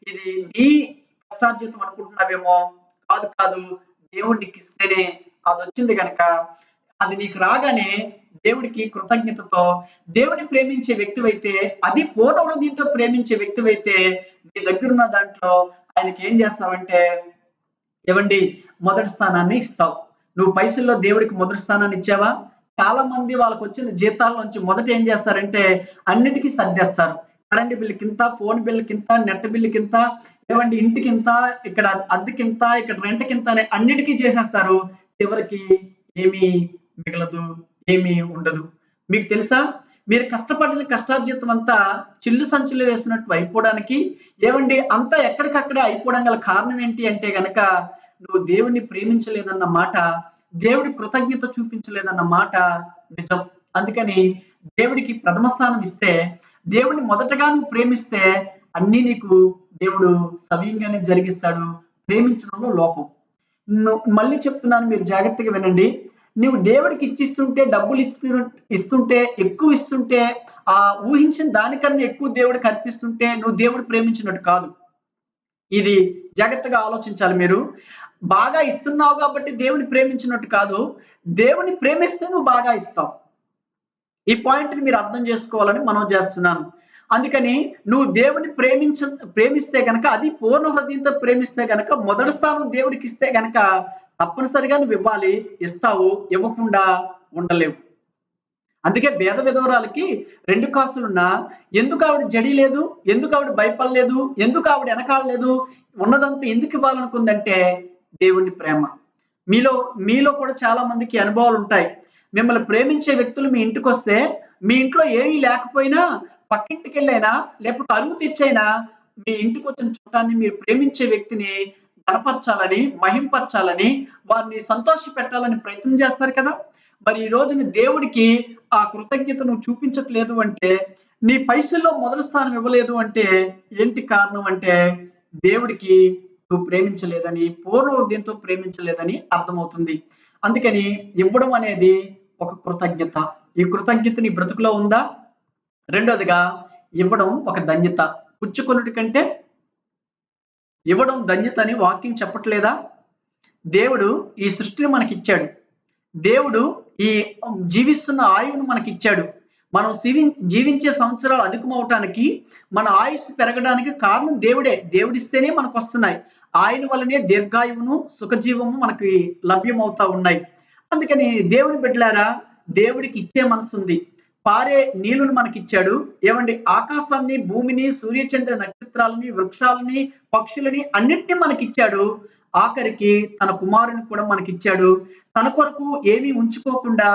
ఇది నీ కష్టార్జితం అనుకుంటున్నావేమో. కాదు కాదు. దేవుడు నీకిస్తేనే అదొచ్చింది గనక అది నీకు రాగానే దేవుడికి కృతజ్ఞతతో దేవుని ప్రేమించే వ్యక్తివైతే, అది పూర్ణ హృదయంతో ప్రేమించే వ్యక్తివైతే నీ దగ్గరున్న దాంట్లో ఆయనకి ఏం చేస్తావంటే ఏవండి మొదటి స్థానాన్ని ఇస్తావు. నువ్వు పైసల్లో దేవుడికి మొదటి స్థానాన్ని ఇచ్చావా? చాలా మంది వాళ్ళకొచ్చిన జీతాల నుంచి మొదట ఏం చేస్తారంటే అన్నిటికీ సర్దేస్తారు. కరెంట్ బిల్లుకింత, ఫోన్ బిల్లుకింత, నెట్ బిల్లుకింత, ఏవండి ఇంటికింత, ఇక్కడ అద్దెకింత, ఇక్కడ రెంట్‌కింత అని అన్నిటికీ చేసేస్తారు. చివరికి ఏమీ మిగలదు. ఏమీ ఉండదు. మీకు తెలుసా? మీరు కష్టపడిన కష్టార్జితం అంతా చిల్లు సంచులు వేసినట్టు అయిపోవడానికి ఏవండి అంతా ఎక్కడికక్కడే అయిపోవడం గల కారణం ఏంటి అంటే గనక నువ్వు దేవుడిని ప్రేమించలేదన్న మాట, దేవుడి కృతజ్ఞత చూపించలేదన్న మాట నిజం. అందుకని దేవుడికి ప్రథమ స్థానం ఇస్తే, దేవుడిని మొదటగా నువ్వు ప్రేమిస్తే అన్నీ నీకు దేవుడు సవ్యంగానే జరిగిస్తాడు. ప్రేమించడంలో లోపం. మళ్ళీ చెప్తున్నాను మీరు జాగ్రత్తగా వినండి. నువ్వు దేవుడికి ఇచ్చిస్తుంటే డబ్బులు ఇస్తుంటే ఎక్కువ ఇస్తుంటే ఊహించిన దానికన్నా ఎక్కువ దేవుడికి అర్పిస్తుంటే నువ్వు దేవుడు ప్రేమించినట్టు కాదు. ఇది జాగ్రత్తగా ఆలోచించాలి మీరు. బాగా ఇస్తున్నావు కాబట్టి దేవుని ప్రేమించినట్టు కాదు. దేవుని ప్రేమిస్తే నువ్వు బాగా ఇస్తావు. ఈ పాయింట్‌ని మీరు అర్థం చేసుకోవాలని మనవి చేస్తున్నాను. అందుకని నువ్వు దేవుని ప్రేమిస్తే గనక అది పూర్ణ హృదయంతో ప్రేమిస్తే గనక మొదటి స్థానం దేవుడికి ఇస్తే గనక తప్పనిసరిగా నువ్వు ఇవ్వాలి. ఇస్తావు. ఇవ్వకుండా ఉండలేవు. అందుకే పేద విధవరాలకి 2 కాసులున్నా ఎందుకు ఆవిడ జడి లేదు? ఎందుకు ఆవిడ భయపడలేదు? ఎందుకు ఆవిడ వెనకాడలేదు? ఉన్నదంతా ఎందుకు ఇవ్వాలనుకుందంటే దేవుని ప్రేమ. మీలో కూడా చాలా మందికి అనుభవాలు ఉంటాయి. మిమ్మల్ని ప్రేమించే వ్యక్తులు మీ ఇంటికొస్తే మీ ఇంట్లో ఏమీ లేకపోయినా పక్కింటికెళ్ళైనా లేకపోతే అరువు తెచ్చైనా మీ ఇంటికొచ్చిన చుట్టాన్ని మీరు ప్రేమించే వ్యక్తిని గణపరచాలని, మహింపరచాలని, వారిని సంతోషపెట్టాలని ప్రయత్నం చేస్తారు కదా! మరి ఈ రోజున దేవుడికి ఆ కృతజ్ఞత నువ్వు చూపించట్లేదు అంటే, నీ పైసల్లో మొదటి స్థానం ఇవ్వలేదు అంటే ఏంటి కారణం అంటే దేవుడికి నువ్వు ప్రేమించలేదని, పూర్ణ హృదయంతో ప్రేమించలేదని అర్థమవుతుంది. అందుకని ఇవ్వడం అనేది ఒక కృతజ్ఞత. ఈ కృతజ్ఞత నీ బ్రతుకులో ఉందా? రెండోదిగా ఇవ్వడం ఒక ధన్యత. పుచ్చుకొనుట కంటే ఇవ్వడం ధన్యత అని వాక్యం చెప్పట్లేదా? దేవుడు ఈ సృష్టిని మనకిచ్చాడు. దేవుడు ఈ జీవిస్తున్న ఆయువును మనకిచ్చాడు. మనం జీవించే సంవత్సరాలు అధికమవటానికి, మన ఆయుస్సు పెరగడానికి కారణం దేవుడే. దేవుడిస్తేనే మనకొస్తున్నాయి. ఆయన వల్లనే దీర్ఘాయువును, సుఖజీవము మనకి లభ్యమవుతా ఉన్నాయి. అందుకని దేవుని బిడ్డలారా, దేవుడికి ఇచ్చే మనసుంది. పారే నీళ్లను మనకిచ్చాడు. ఏమండి ఆకాశాన్ని, భూమిని, సూర్యచంద్ర నక్షత్రాలని, వృక్షాలని, పక్షులని అన్నిటిని మనకిచ్చాడు. ఆఖరికి తన కుమారుని కూడా మనకిచ్చాడు. తన కొరకు ఏమీ ఉంచుకోకుండా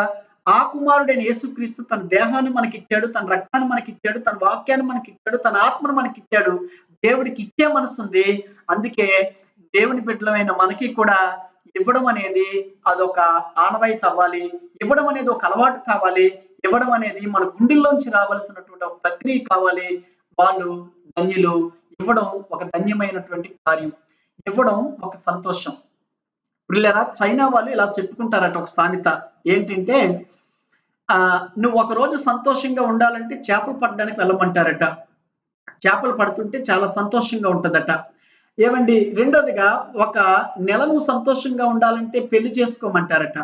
ఆ కుమారుడైన యేసుక్రీస్తు తన దేహాన్ని మనకిచ్చాడు, తన రక్తాన్ని మనకిచ్చాడు, తన వాక్యాన్ని మనకిచ్చాడు, తన ఆత్మను మనకిచ్చాడు. దేవుడికి ఇచ్చే మనసుంది. అందుకే దేవుని బిడ్డలమైన మనకి కూడా ఇవ్వడం అనేది అదొక ఆనవాయితీ అవ్వాలి. ఇవ్వడం అనేది ఒక అలవాటు కావాలి. ఇవ్వడం అనేది మన గుండెల్లోంచి రావాల్సినటువంటి ఒక ప్రక్రియ కావాలి. వాళ్ళు ధన్యులు. ఇవ్వడం ఒక ధన్యమైనటువంటి కార్యం. ఇవ్వడం ఒక సంతోషం. ప్రియులారా, చైనా వాళ్ళు ఇలా చెప్పుకుంటారట ఒక సామెత. ఏంటంటే నువ్వు ఒక రోజు సంతోషంగా ఉండాలంటే చేపలు పట్టడానికి వెళ్ళమంటారట. చేపలు పడుతుంటే చాలా సంతోషంగా ఉంటదట. ఏవండి రెండోదిగా ఒక నెల నువ్వు సంతోషంగా ఉండాలంటే పెళ్లి చేసుకోమంటారట.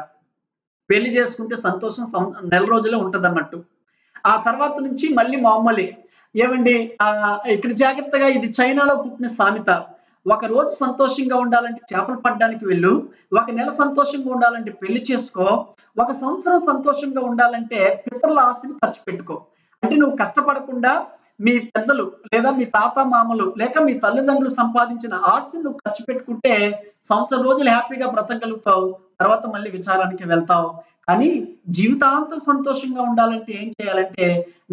పెళ్లి చేసుకుంటే సంతోషం నెల రోజులే ఉంటదన్నట్టు. ఆ తర్వాత నుంచి మళ్ళీ మామూలే. ఏవండి ఇక్కడ జాగ్రత్తగా ఇది చైనాలో పుట్టిన సామెత. ఒక రోజు సంతోషంగా ఉండాలంటే చేపలు పట్టడానికి వెళ్ళు. ఒక నెల సంతోషంగా ఉండాలంటే పెళ్లి చేసుకో. ఒక సంవత్సరం సంతోషంగా ఉండాలంటే పితరుల ఆస్తిని ఖర్చు పెట్టుకో. అంటే నువ్వు కష్టపడకుండా మీ పెద్దలు లేదా మీ తాత మామలు లేక మీ తల్లిదండ్రులు సంపాదించిన ఆస్తిని నువ్వు ఖర్చు పెట్టుకుంటే సంవత్సరం రోజులు హ్యాపీగా బ్రతకగలుగుతావు. తర్వాత మళ్ళీ విచారానికి వెళ్తావు. కానీ జీవితాంతం సంతోషంగా ఉండాలంటే ఏం చేయాలంటే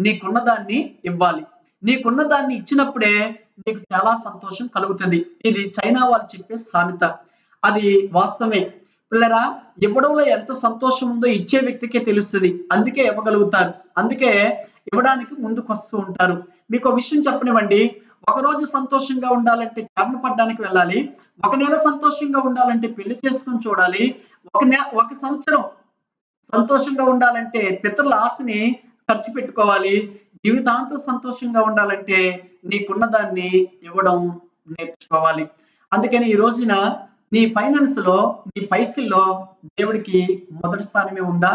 నీకున్న దాన్ని ఇవ్వాలి. నీకున్న దాన్ని ఇచ్చినప్పుడే నీకు చాలా సంతోషం కలుగుతుంది. ఇది చైనా వాళ్ళు చెప్పే సామెత. అది వాస్తవమే. పిల్లరా, ఇవ్వడంలో ఎంత సంతోషం ఉందో ఇచ్చే వ్యక్తికే తెలుస్తుంది. అందుకే ఇవ్వగలుగుతారు. అందుకే ఇవ్వడానికి ముందుకు వస్తూ ఉంటారు. మీకు ఒక విషయం చెప్పనివ్వండి. ఒకరోజు సంతోషంగా ఉండాలంటే చేపలు పట్టడానికి వెళ్ళాలి. ఒక నెల సంతోషంగా ఉండాలంటే పెళ్లి చేసుకొని చూడాలి. ఒక సంవత్సరం సంతోషంగా ఉండాలంటే పితరుల ఆశని ఖర్చు పెట్టుకోవాలి. జీవితాంతం సంతోషంగా ఉండాలంటే నీకున్న దాన్ని ఇవ్వడం నేర్చుకోవాలి. అందుకని ఈ రోజున నీ ఫైనాన్స్ లో, నీ పైసల్లో దేవుడికి మొదటి స్థానమే ఉందా?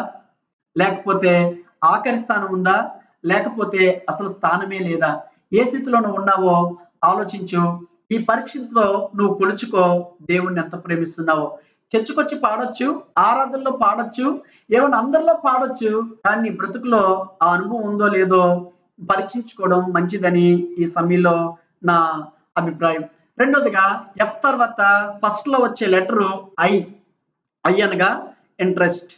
లేకపోతే ఆఖరి స్థానం ఉందా? లేకపోతే అసలు స్థానమే లేదా? ఏ స్థితిలో నువ్వు ఉన్నావో ఆలోచించు. ఈ పరీక్షతో నువ్వు కొలుచుకో దేవుణ్ణి ఎంత ప్రేమిస్తున్నావో. చర్చకొచ్చి పాడొచ్చు, ఆరాధనలో పాడొచ్చు, ఏమన్నా అందరిలో పాడొచ్చు. కానీ నీ బ్రతుకులో ఆ అనుభవం ఉందో లేదో పరీక్షించుకోవడం మంచిదని ఈ సమయంలో నా అభిప్రాయం. రెండోదిగా ఎఫ్ తర్వాత ఫస్ట్ లో వచ్చే లెటరు ఐ. ఐ అనగా ఇంట్రెస్ట్.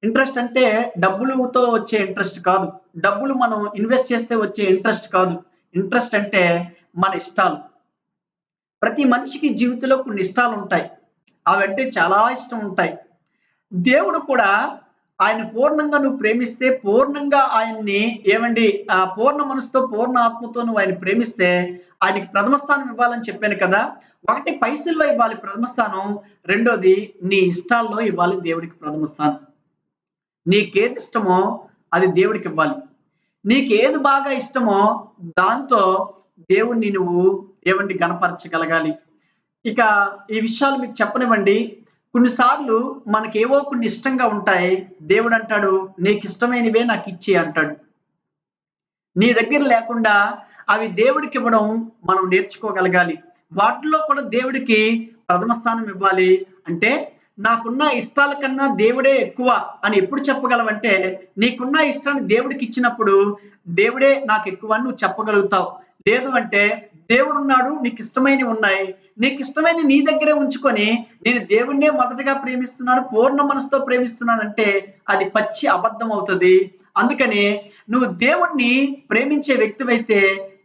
ఇంట్రెస్ట్ అంటే డబ్బులతో వచ్చే ఇంట్రెస్ట్ కాదు. డబ్బులు మనం ఇన్వెస్ట్ చేస్తే వచ్చే ఇంట్రెస్ట్ కాదు. ఇంట్రెస్ట్ అంటే మన ఇష్టాలు. ప్రతి మనిషికి జీవితంలో కొన్ని ఇష్టాలు ఉంటాయి. అవంటే చాలా ఇష్టం ఉంటాయి. దేవుడు కూడా ఆయన పూర్ణంగా నువ్వు ప్రేమిస్తే, పూర్ణంగా ఆయన్ని పూర్ణ మనసుతో, పూర్ణ ఆత్మతో నువ్వు ఆయన ప్రేమిస్తే ఆయనకి ప్రథమ స్థానం ఇవ్వాలని చెప్పాను కదా. ఒకటి పైసల్లో ఇవ్వాలి ప్రథమ స్థానం. రెండోది నీ ఇష్టాల్లో ఇవ్వాలి దేవుడికి ప్రథమ స్థానం. నీకేది ఇష్టమో అది దేవుడికి ఇవ్వాలి. నీకేది బాగా ఇష్టమో దాంతో దేవుణ్ణి నువ్వు గణపరచగలగాలి. ఇక ఈ విషయాలు మీకు చెప్పనివ్వండి. కొన్నిసార్లు మనకేవో కొన్ని ఇష్టంగా ఉంటాయి. దేవుడు అంటాడు, నీకు ఇష్టమైనవే నాకు ఇచ్చి అంటాడు. నీ దగ్గర లేకుండా అవి దేవుడికి ఇవ్వడం మనం నేర్చుకోగలగాలి. వాటిలో కూడా దేవుడికి ప్రథమ స్థానం ఇవ్వాలి. అంటే నాకున్న ఇష్టాల కన్నా దేవుడే ఎక్కువ అని ఎప్పుడు చెప్పగలవంటే, నీకున్న ఇష్టాన్ని దేవుడికి ఇచ్చినప్పుడు దేవుడే నాకు ఎక్కువ అని నువ్వు చెప్పగలుగుతావు. లేదు అంటే దేవుడున్నాడు, నీకు ఇష్టమైనవి ఉన్నాయి, నీకు ఇష్టమైన నీ దగ్గరే ఉంచుకొని నేను దేవుణ్ణే మొదటగా ప్రేమిస్తున్నాను, పూర్ణ మనసుతో ప్రేమిస్తున్నానంటే అది పచ్చి అబద్ధం అవుతుంది. అందుకని నువ్వు దేవుణ్ణి ప్రేమించే వ్యక్తివైతే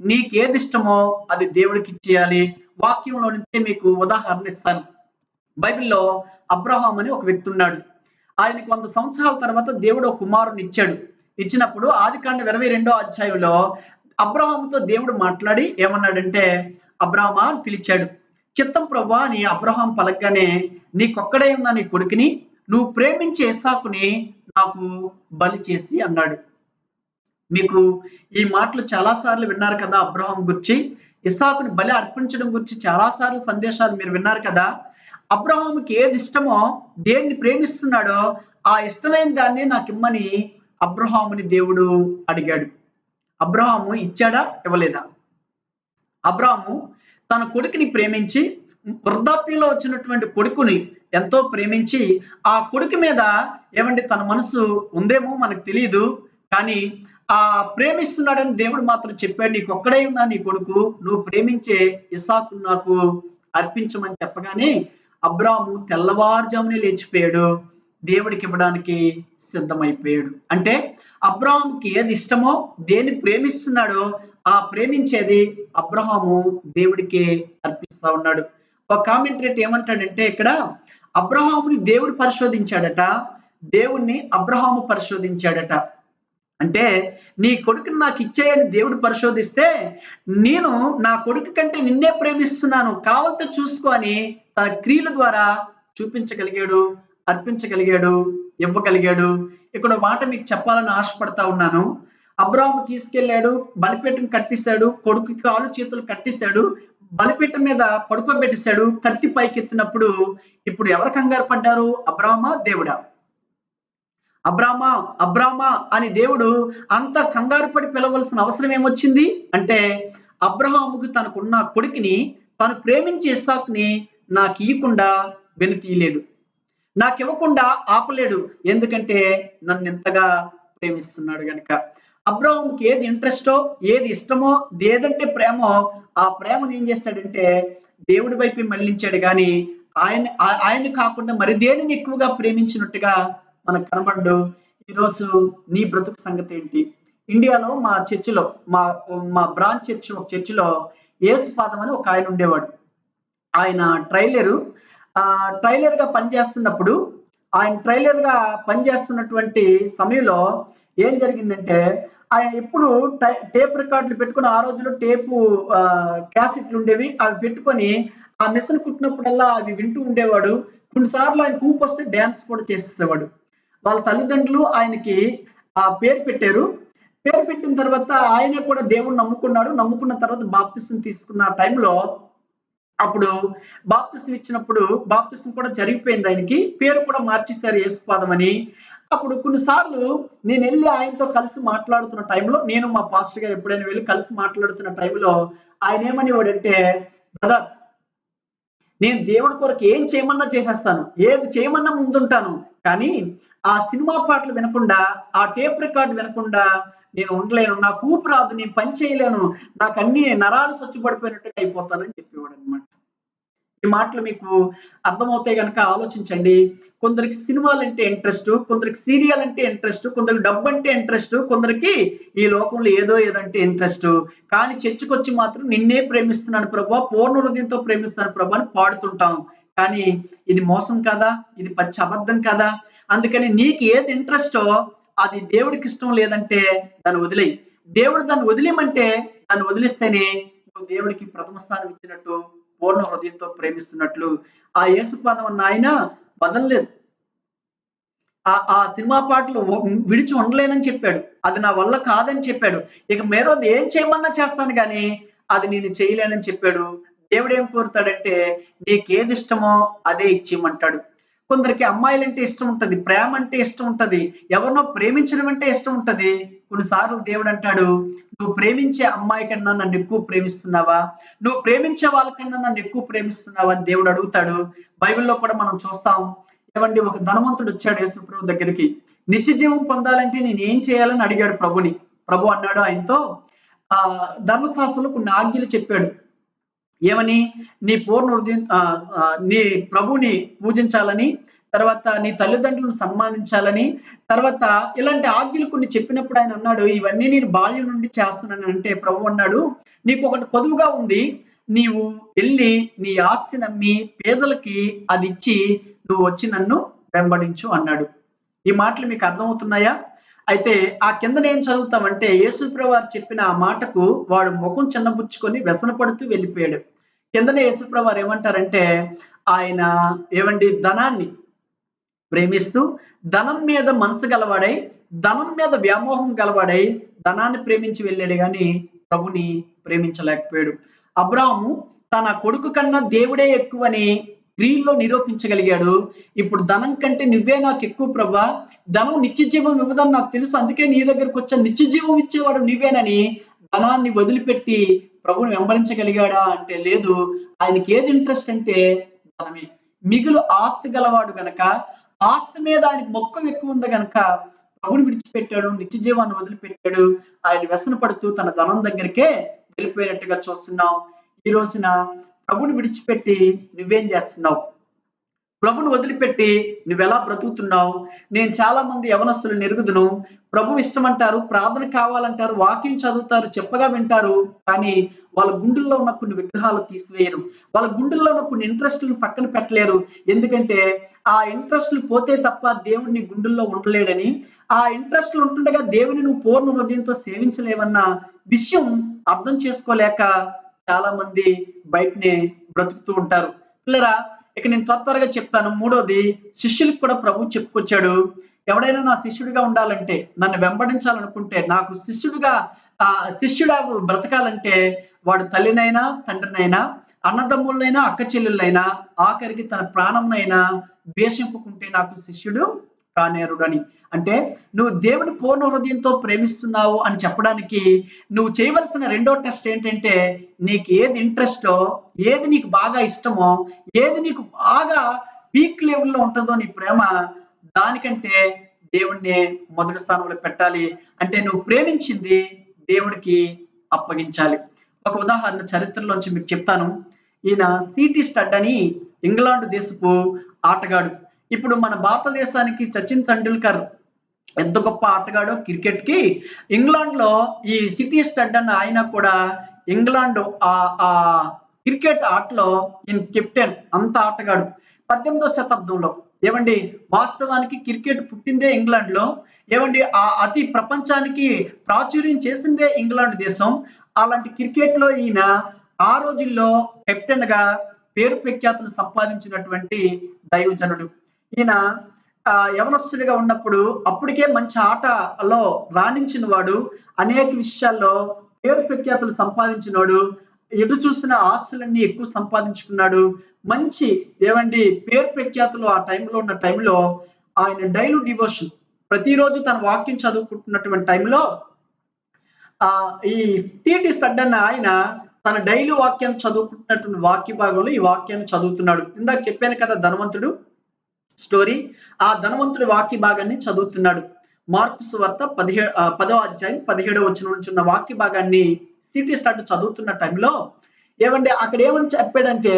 నీకేది ఇష్టమో అది దేవుడికి ఇచ్చేయాలి. వాక్యంలో నుంచే మీకు ఉదాహరణ ఇస్తాను. బైబిల్లో అబ్రహాం అని ఒక వ్యక్తి ఉన్నాడు. ఆయనకి 100 సంవత్సరాల తర్వాత దేవుడు ఒక కుమారుని ఇచ్చాడు. ఇచ్చినప్పుడు ఆదికాండం 22వ అధ్యాయంలో అబ్రహాముతో దేవుడు మాట్లాడి ఏమన్నాడంటే, అబ్రహామా అని పిలిచాడు. చిత్తం ప్రభువా అని అబ్రహాం పలకగానే, నీకొక్కడే ఉన్న నీ కొడుకుని నువ్వు ప్రేమించే ఇస్సాకుని నాకు బలి చేసి అన్నాడు. మీకు ఈ మాటలు చాలా సార్లు విన్నారు కదా. అబ్రహాం గురించి, ఇస్సాకుని బలి అర్పించడం గురించి చాలా సార్లు సందేశాలు మీరు విన్నారు కదా. అబ్రహాముకి ఏది ఇష్టమో, దేన్ని ప్రేమిస్తున్నాడో ఆ ఇష్టమైన దాన్ని నాకు ఇమ్మని అబ్రహాముని దేవుడు అడిగాడు. అబ్రహాము ఇచ్చాడా? ఇవ్వలేదా? అబ్రహాము తన కొడుకుని ప్రేమించి, వృద్ధాప్యంలో వచ్చినటువంటి కొడుకుని ఎంతో ప్రేమించి, ఆ కొడుకు మీద తన మనసు ఉందేమో మనకు తెలియదు. కానీ ఆ ప్రేమిస్తున్నాడని దేవుడు మాత్రం చెప్పాడు, నీకొక్కడే ఉన్నా నీ కొడుకు, నువ్వు ప్రేమించే ఇస్సాకు నాకు అర్పించమని చెప్పగానే అబ్రాము తెల్లవారుజామునే లేచిపోయాడు. దేవుడికి ఇవ్వడానికి సిద్ధమైపోయాడు. అంటే అబ్రాహాముకి ఏది ఇష్టమో, దేన్ని ప్రేమిస్తున్నాడో ఆ ప్రేమించేది అబ్రహాము దేవుడికి అర్పిస్తా ఉన్నాడు. ఒక కామెంటరేటర్ ఏమంటాడంటే, ఇక్కడ అబ్రహాముని దేవుడు పరిశోధించాడట, దేవుణ్ణి అబ్రహాము పరిశోధించాడట. అంటే నీ కొడుకుని నాకు ఇచ్చేయని దేవుడు పరిశోధిస్తే, నేను నా కొడుకు కంటే నిన్నే ప్రేమిస్తున్నాను, కావాలంటే చూసుకో అని తన క్రియల ద్వారా చూపించగలిగాడు, అర్పించగలిగాడు, ఇవ్వగలిగాడు. ఇక్కడ మాట మీకు చెప్పాలని ఆశపడతా ఉన్నాను. అబ్రాహాము తీసుకెళ్లాడు, బలిపీఠం కట్టేశాడు, కొడుకు కాలు చేతులు కట్టేశాడు, బలిపీఠం మీద పడుకోబెట్టేశాడు, కత్తి పైకెత్తినప్పుడు ఇప్పుడు ఎవరు కంగారు పడ్డారు? అబ్రాహామా, దేవుడా? అబ్రామా అబ్రామా అని దేవుడు అంత కంగారు పడి పిలవలసిన అవసరం ఏమొచ్చింది అంటే, అబ్రహాముకు తనకున్న కొడుకుని, తను ప్రేమించే ఇస్సాకుని నాకు ఇవ్వకుండా వెనుతీయలేడు, నాకు ఇవ్వకుండా ఆపలేడు. ఎందుకంటే నన్ను ఎంతగా ప్రేమిస్తున్నాడు గనుక. అబ్రహాముకి ఏది ఇంట్రెస్టో, ఏది ఇష్టమో, ఏదంటే ప్రేమో ఆ ప్రేమను ఏం చేశాడంటే దేవుడి వైపు మళ్లించాడు. కానీ ఆయన కాకుండా మరి దేనిని ఎక్కువగా ప్రేమించినట్టుగా మనకు కనబడ్డు. ఈరోజు నీ బ్రతుకు సంగతి ఏంటి? ఇండియాలో మా చర్చిలో, మా బ్రాంచ్ చర్చ్, ఒక చర్చిలో యేసుపాదం అని ఒక ఆయన ఉండేవాడు. ఆయన ట్రైలరు ట్రైలర్ గా పనిచేస్తున్నప్పుడు ఆయన ట్రైలర్ గా పనిచేస్తున్నటువంటి సమయంలో ఏం జరిగిందంటే ఆయన ఎప్పుడు టేప్ రికార్డులు పెట్టుకుని ఆ రోజుల్లో టేపు క్యాసెట్లు ఉండేవి అవి పెట్టుకొని ఆ మిషన్ కుట్టినప్పుడల్లా అవి వింటూ ఉండేవాడు. కొన్నిసార్లు ఆయన ఊపు వస్తే డ్యాన్స్ కూడా చేసేసేవాడు. వాళ్ళ తల్లిదండ్రులు ఆయనకి ఆ పేరు పెట్టారు. పేరు పెట్టిన తర్వాత ఆయన కూడా దేవుణ్ణి నమ్ముకున్నాడు. నమ్ముకున్న తర్వాత బాప్తిసం తీసుకున్న టైంలో అప్పుడు బాప్తిసం ఇచ్చినప్పుడు బాప్తిసం కూడా జరిగిపోయింది ఆయనకి. పేరు కూడా మార్చేశారు యేసుపాదం అని. అప్పుడు కొన్నిసార్లు నేను వెళ్ళి ఆయనతో కలిసి మాట్లాడుతున్న టైంలో, నేను మా పాస్టర్ గారు ఎప్పుడైనా వెళ్ళి కలిసి మాట్లాడుతున్న టైంలో ఆయన ఏమనేవాడంటే, బ్రదర్ నేను దేవుడి కొరకు ఏం చేయమన్నా చేసేస్తాను. ఏది చేయమన్నా ముందుంటాను. కానీ ఆ సినిమా పాటలు వినకుండా, ఆ టేప్ రికార్డ్ వినకుండా నేను ఉండలేను. నాకు ఊపు రాదు. నేను పని చేయలేను. నాకు అన్ని నరాలు స్వచ్ఛపడిపోయినట్టుగా అయిపోతానని చెప్పేవాడనమాట. ఈ మాటలు మీకు అర్థమవుతాయి గనక ఆలోచించండి. కొందరికి సినిమాలంటే ఇంట్రెస్ట్, కొందరికి సీరియల్ అంటే ఇంట్రెస్ట్, కొందరికి డబ్బంటే ఇంట్రెస్ట్, కొందరికి ఈ లోకంలో ఏదో ఏదంటే ఇంట్రెస్ట్. కానీ చర్చికొచ్చి మాత్రం నిన్నే ప్రేమిస్తున్నాను ప్రభువా, పూర్ణ హృదయంతో ప్రేమిస్తున్నాను ప్రభు అని పాడుతుంటాం. కానీ ఇది మోసం కాదా? ఇది పచ్చి అబద్ధం కాదా? అందుకని నీకు ఏది ఇంట్రెస్టో అది దేవుడికి ఇష్టం లేదంటే దాన్ని వదిలేయి. దేవుడు దాన్ని వదిలేయమంటే దాన్ని వదిలిస్తేనే నువ్వు దేవుడికి ప్రథమ స్థానం ఇచ్చినట్టు, పూర్ణ హృదయంతో ప్రేమిస్తున్నట్లు. ఆ యేసుపాదం అన్న ఆయన వదలలేదు. ఆ సినిమా పాటలు విడిచి ఉండలేనని చెప్పాడు. అది నా వల్ల కాదని చెప్పాడు. ఇక మేరోది ఏం చేయమన్నా చేస్తాను గాని అది నేను చేయలేనని చెప్పాడు. దేవుడు ఏం కోరుతాడంటే నీకేది ఇష్టమో అదే ఇచ్చేయమంటాడు. కొందరికి అమ్మాయిలంటే ఇష్టం ఉంటది, ప్రేమ అంటే ఇష్టం ఉంటది, ఎవరినో ప్రేమించడం అంటే ఇష్టం ఉంటది. కొన్నిసార్లు దేవుడు అంటాడు, నువ్వు ప్రేమించే అమ్మాయి కన్నా నన్ను ఎక్కువ ప్రేమిస్తున్నావా? నువ్వు ప్రేమించే వాళ్ళకన్నా నన్ను ఎక్కువ ప్రేమిస్తున్నావా అని దేవుడు అడుగుతాడు. బైబిల్లో కూడా మనం చూస్తాం. ఏవండి, ఒక ధనవంతుడు వచ్చాడు యేసుప్రభు దగ్గరికి. నిత్య జీవం పొందాలంటే నేను ఏం చేయాలని అడిగాడు ప్రభుని. ప్రభు అన్నాడు ఆయనతో, ధర్మశాస్త్రంలో కొన్ని ఆజ్ఞలు చెప్పాడు. ఏమని? నీ పూర్ణ హృదయం నీ ప్రభుని పూజించాలని, తర్వాత నీ తల్లిదండ్రులను సన్మానించాలని, తర్వాత ఇలాంటి ఆజ్ఞలు కొన్ని చెప్పినప్పుడు ఆయన అన్నాడు, ఇవన్నీ నేను బాల్యం నుండి చేస్తున్నాను అంటే ప్రభు అన్నాడు, నీకు ఒకటి కొదువుగా ఉంది. నీవు వెళ్ళి నీ ఆస్తి నమ్మి పేదలకి అది ఇచ్చి నువ్వు వచ్చి నన్ను వెంబడించు అన్నాడు. ఈ మాటలు మీకు అర్థమవుతున్నాయా? అయితే ఆ కిందన ఏం చదువుతామంటే యేసుప్రభు వారు చెప్పిన ఆ మాటకు వాడు ముఖం చిన్నబుచ్చుకొని వ్యసన పడుతూ వెళ్ళిపోయాడు. కిందనే యేసుప్రభు వారు ఏమంటారంటే ఆయన ఏమండి ధనాన్ని ప్రేమిస్తూ ధనం మీద మనసు గలవాడై, ధనం మీద వ్యామోహం గలవాడై ధనాన్ని ప్రేమించి వెళ్ళాడు గాని ప్రభుని ప్రేమించలేకపోయాడు. అబ్రాహాము తన కొడుకు కన్నా దేవుడే ఎక్కువని క్రియల్లో నిరూపించగలిగాడు. ఇప్పుడు ధనం కంటే నువ్వే నాకు ఎక్కువ ప్రభా, ధనం నిత్య జీవం ఇవ్వదని నాకు తెలుసు, అందుకే నీ దగ్గరకు వచ్చాను, నిత్య జీవం ఇచ్చేవాడు నువ్వేనని ధనాన్ని వదిలిపెట్టి ప్రభుని వెంబడించగలిగాడా అంటే లేదు. ఆయనకి ఏది ఇంట్రెస్ట్ అంటే ధనమే. మిగులు ఆస్తి గలవాడు గనక, ఆస్తి మీద ఆయనకు మక్కువ ఎక్కువ ఉంది గనక ప్రభుని విడిచిపెట్టాడు, నిత్య జీవాన్ని వదిలిపెట్టాడు. ఆయన వ్యసన పడుతూ తన ధనం దగ్గరికే వెళ్ళిపోయినట్టుగా చూస్తున్నాం. ఈ రోజున ప్రభుని విడిచిపెట్టి నువ్వేం చేస్తున్నావు? ప్రభుని వదిలిపెట్టి నువ్వెలా బ్రతుకుతున్నావు? నేను చాలా మంది యవనస్తులను ఎరుగుదును. ప్రభు ఇష్టం అంటారు, ప్రార్థన కావాలంటారు, వాక్యం చదువుతారు, చెప్పగా వింటారు. కానీ వాళ్ళ గుండెల్లో ఉన్న కొన్ని విగ్రహాలు తీసివేయరు. వాళ్ళ గుండెల్లో ఉన్న కొన్ని ఇంట్రెస్ట్లను పక్కన పెట్టలేరు. ఎందుకంటే ఆ ఇంట్రెస్ట్లు పోతే తప్ప దేవుడు నీ గుండెల్లో ఉండలేడని, ఆ ఇంట్రెస్ట్లు ఉంటుండగా దేవుని నువ్వు పూర్ణ హృదయంతో సేవించలేవన్న విషయం అర్థం చేసుకోలేక చాలా మంది బయటనే బ్రతుకుతూ ఉంటారు. పిల్లరా, ఇక నేను త్వరగా చెప్తాను. మూడోది, శిష్యులకు కూడా ప్రభు చెప్పుకొచ్చాడు. ఎవడైనా నా శిష్యుడిగా ఉండాలంటే, నన్ను వెంబడించాలనుకుంటే, నాకు శిష్యుడా బ్రతకాలంటే వాడు తల్లినైనా, తండ్రినైనా, అన్నదమ్ములనైనా, అక్క చెల్లెళ్ళైనా, ఆఖరికి తన ప్రాణంనైనా ద్వేషింపుకుంటే నాకు శిష్యుడు కానేరుడని. అంటే నువ్వు దేవుని పూర్ణ హృదయంతో ప్రేమిస్తున్నావు అని చెప్పడానికి నువ్వు చేయవలసిన రెండో టెస్ట్ ఏంటంటే, నీకు ఏది ఇంట్రెస్టో, ఏది నీకు బాగా ఇష్టమో, ఏది నీకు బాగా పీక్ లెవెల్లో ఉంటుందో నీ ప్రేమ, దానికంటే దేవుణ్ణి మొదటి స్థానంలో పెట్టాలి. అంటే నువ్వు ప్రేమించింది దేవుడికి అప్పగించాలి. ఒక ఉదాహరణ చరిత్రలోంచి మీకు చెప్తాను. ఈయన సిటీ స్టడ్ అని ఇంగ్లాండ్ దేశపు ఆటగాడు. ఇప్పుడు మన భారతదేశానికి సచిన్ టెండూల్కర్ ఎంత గొప్ప ఆటగాడో క్రికెట్ కి, ఇంగ్లాండ్ లో ఈ సిటీ స్టడ్ అన్న ఆయన కూడా ఇంగ్లాండ్ ఆ క్రికెట్ ఆటలో ఈయన కెప్టెన్, అంత ఆటగాడు. 18వ శతాబ్దంలో ఏమండి వాస్తవానికి క్రికెట్ పుట్టిందే ఇంగ్లాండ్ లో. ఏమండి అతి ప్రపంచానికి ప్రాచుర్యం చేసిందే ఇంగ్లాండ్ దేశం. అలాంటి క్రికెట్ లో ఈయన ఆ రోజుల్లో కెప్టెన్ గా పేరు ప్రఖ్యాతులు సంపాదించినటువంటి దైవజనుడు. ఈయన యవనస్తుడిగా ఉన్నప్పుడు అప్పటికే మంచి ఆటలో రాణించిన వాడు, అనేక విషయాల్లో పేరు ప్రఖ్యాతులు సంపాదించినోడు, ఎటు చూసిన ఆస్తులన్నీ ఎక్కువ సంపాదించుకున్నాడు. మంచి ఏమండి పేరు ప్రఖ్యాతులు ఆ టైంలో ఉన్న టైంలో ఆయన డైలీ డివోషన్ ప్రతిరోజు తన వాక్యం చదువుకుంటున్నటువంటి టైంలో ఈ టీటీ స్టడ్ అన్న ఆయన తన డైలీ వాక్యాన్ని చదువుకుంటున్నటువంటి వాక్య భాగంలో ఈ వాక్యాన్ని చదువుతున్నాడు. ఇందాక చెప్పాను కదా ధనవంతుడు స్టోరీ. ఆ ధనవంతుడి వాక్య భాగాన్ని చదువుతున్నాడు. మార్కు సువార్త 10వ అధ్యాయం 17వ వచనం నుంచి ఉన్న వాక్య భాగాన్ని సిటీ స్టార్ట్ చదువుతున్న టైంలో ఏమంటే అక్కడ ఏమని చెప్పాడంటే,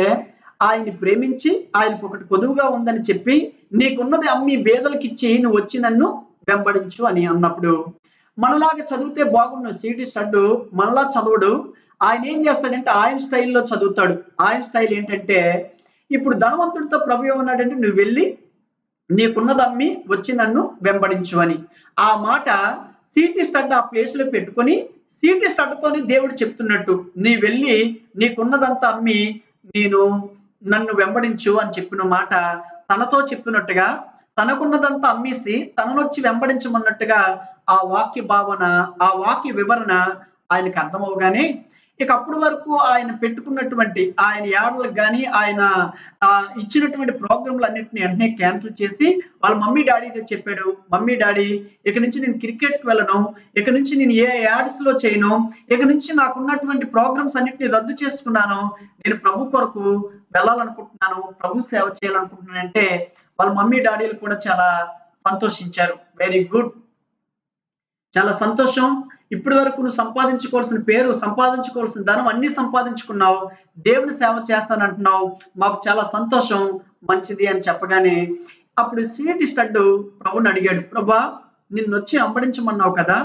ఆయన్ని ప్రేమించి ఆయనకు ఒకటి కొదువుగా ఉందని చెప్పి నీకున్నది అమ్మి బేదలకు ఇచ్చి నువ్వు వచ్చి నన్ను వెంబడించు అని అన్నప్పుడు, మనలాగా చదివితే బాగున్న సిటీ స్టడ్ మనలా చదవడు. ఆయన ఏం చేస్తాడంటే ఆయన స్టైల్లో చదువుతాడు. ఆయన స్టైల్ ఏంటంటే, ఇప్పుడు ధనవంతుడితో ప్రభు ఏమన్నాడంటే నువ్వు వెళ్ళి నీకున్నది అమ్మి వచ్చి నన్ను వెంబడించు అని. ఆ మాట సిటీ స్టడ్ ఆ ప్లేస్ లో పెట్టుకొని సిటీ స్టడ్తోని దేవుడు చెప్తున్నట్టు, నీ వెళ్ళి నీకున్నదంతా అమ్మి నన్ను వెంబడించు అని చెప్పిన మాట తనతో చెప్పినట్టుగా, తనకున్నదంతా అమ్మేసి తననొచ్చి వెంబడించమన్నట్టుగా ఆ వాక్య భావన, ఆ వాక్య వివరణ ఆయనకు అర్థమవగానే ఇక అప్పటి వరకు ఆయన పెట్టుకున్నటువంటి ఆయన యాడలకు కానీ ఆయన ఇచ్చినటువంటి ప్రోగ్రాంలు అన్నింటినీ వెంటనే క్యాన్సిల్ చేసి వాళ్ళ మమ్మీ డాడీతో చెప్పాడు, మమ్మీ డాడీ ఇక నుంచి నేను క్రికెట్కి వెళ్ళను, ఇక నుంచి నేను ఏ యాడ్స్ లో చేయను, ఇక నుంచి నాకున్నటువంటి ప్రోగ్రామ్స్ అన్నింటినీ రద్దు చేసుకున్నాను, నేను ప్రభు కొరకు వెళ్ళాలనుకుంటున్నాను, ప్రభు సేవ చేయాలనుకుంటున్నాను అంటే వాళ్ళ మమ్మీ డాడీలు కూడా చాలా సంతోషించారు. వెరీ గుడ్, చాలా సంతోషం. ఇప్పటి వరకు నువ్వు సంపాదించుకోవాల్సిన పేరు, సంపాదించుకోవాల్సిన ధనం అన్ని సంపాదించుకున్నావు, దేవుని సేవ చేస్తానంటున్నావు, మాకు చాలా సంతోషం, మంచిది అని చెప్పగానే అప్పుడు సిటీ స్టడ్ ప్రభుని అడిగాడు, ప్రభా నిన్ను వచ్చి అంబడించమన్నావు కదా,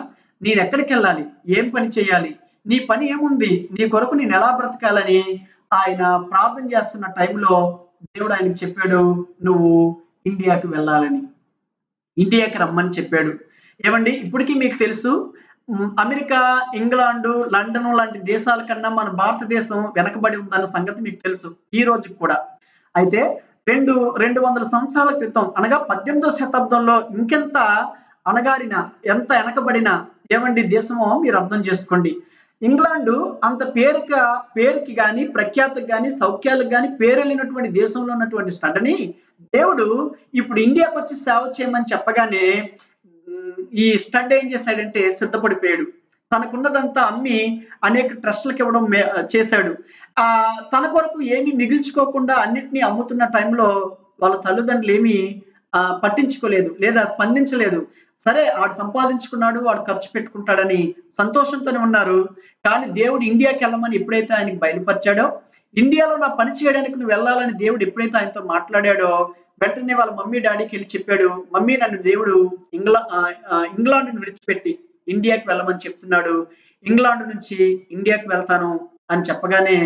నేను ఎక్కడికి వెళ్ళాలి, ఏం పని చేయాలి, నీ పని ఏముంది, నీ కొరకు నేను ఎలా బ్రతకాలని ఆయన ప్రార్థన చేస్తున్న టైంలో దేవుడు ఆయనకు చెప్పాడు, నువ్వు ఇండియాకి వెళ్ళాలని, ఇండియాకి రమ్మని చెప్పాడు. ఏమండి ఇప్పటికీ మీకు తెలుసు అమెరికా, ఇంగ్లాండ్, లండన్ లాంటి దేశాల కన్నా మన భారతదేశం వెనకబడి ఉందన్న సంగతి మీకు తెలుసు ఈ రోజుకి కూడా. అయితే 200 సంవత్సరాల క్రితం అనగా 18వ శతాబ్దంలో ఇంకెంత అణగారిన, ఎంత వెనకబడిన ఏమండి దేశమో మీరు అర్థం చేసుకోండి. ఇంగ్లాండ్ అంత పేరుకి కానీ ప్రఖ్యాతికి కానీ సౌఖ్యాలకు కానీ పేరెళ్ళినటువంటి దేశంలో ఉన్నటువంటి స్టడ్ని దేవుడు ఇప్పుడు ఇండియాకి వచ్చి సేవ చేయమని చెప్పగానే ఈ స్టడ్ ఏం చేశాడంటే సిద్ధపడిపోయాడు. తనకున్నదంతా అమ్మి అనేక ట్రస్ట్లకు ఇవ్వడం చేశాడు. తన కొరకు ఏమీ మిగిల్చుకోకుండా అన్నిటినీ అమ్ముతున్న టైంలో వాళ్ళ తల్లిదండ్రులు ఏమీ పట్టించుకోలేదు లేదా స్పందించలేదు. సరే వాడు సంపాదించుకున్నాడు, వాడు ఖర్చు పెట్టుకుంటాడని సంతోషంతోనే ఉన్నారు. కానీ దేవుడు ఇండియాకి వెళ్ళమని ఎప్పుడైతే ఆయనకి బయలుపరిచాడో, ఇండియాలో నా పని చేయడానికి నువ్వు వెళ్ళాలని దేవుడు ఎప్పుడైతే ఆయనతో మాట్లాడాడో వెంటనే వాళ్ళ మమ్మీ డాడీకి వెళ్ళి చెప్పాడు, మమ్మీ నన్ను దేవుడు ఇంగ్లాండ్ విడిచిపెట్టి ఇండియాకి వెళ్ళమని చెప్తున్నాడు, ఇంగ్లాండ్ నుంచి ఇండియాకి వెళ్తాను అని చెప్పగానే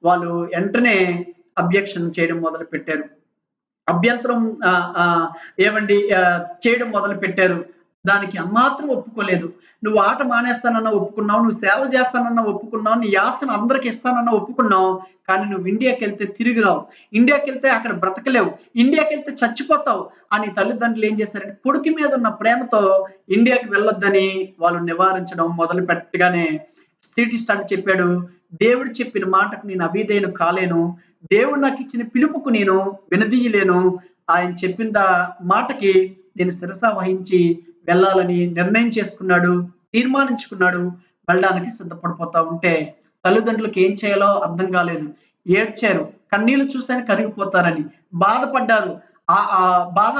వాళ్ళు వెంటనే అబ్జెక్షన్ చేయడం మొదలు పెట్టారు. అభ్యంతరం ఏమండి చేయడం మొదలు పెట్టారు. దానికి అమాత్రం ఒప్పుకోలేదు. నువ్వు ఆట మానేస్తానన్నా ఒప్పుకున్నావు, నువ్వు సేవ చేస్తానన్నా ఒప్పుకున్నావు, నీ ఆశను అందరికి ఇస్తానన్నా ఒప్పుకున్నావు, కానీ నువ్వు ఇండియాకి వెళ్తే తిరిగి రావు, ఇండియాకి వెళ్తే అక్కడ బ్రతకలేవు, ఇండియాకి వెళ్తే చచ్చిపోతావు అని తల్లిదండ్రులు ఏం చేశారంటే కొడుకు మీద ఉన్న ప్రేమతో ఇండియాకి వెళ్ళొద్దని వాళ్ళు నివారించడం మొదలు పెట్టగానే సిటీ స్టడ్ చెప్పాడు, దేవుడు చెప్పిన మాటకు నేను అవిధేయుని కాలేను, దేవుడు నాకు ఇచ్చిన పిలుపుకు నేను వినదీయలేను, ఆయన చెప్పిన మాటకి నేను శిరస వహించి వెళ్ళాలని నిర్ణయం చేసుకున్నాడు, తీర్మానించుకున్నాడు. వెళ్ళడానికి సిద్ధపడిపోతా ఉంటే తల్లిదండ్రులకు ఏం చేయాలో అర్థం కాలేదు. ఏడ్చారు, కన్నీళ్లు చూసాని కరిగిపోతారని బాధపడ్డారు. ఆ బాధ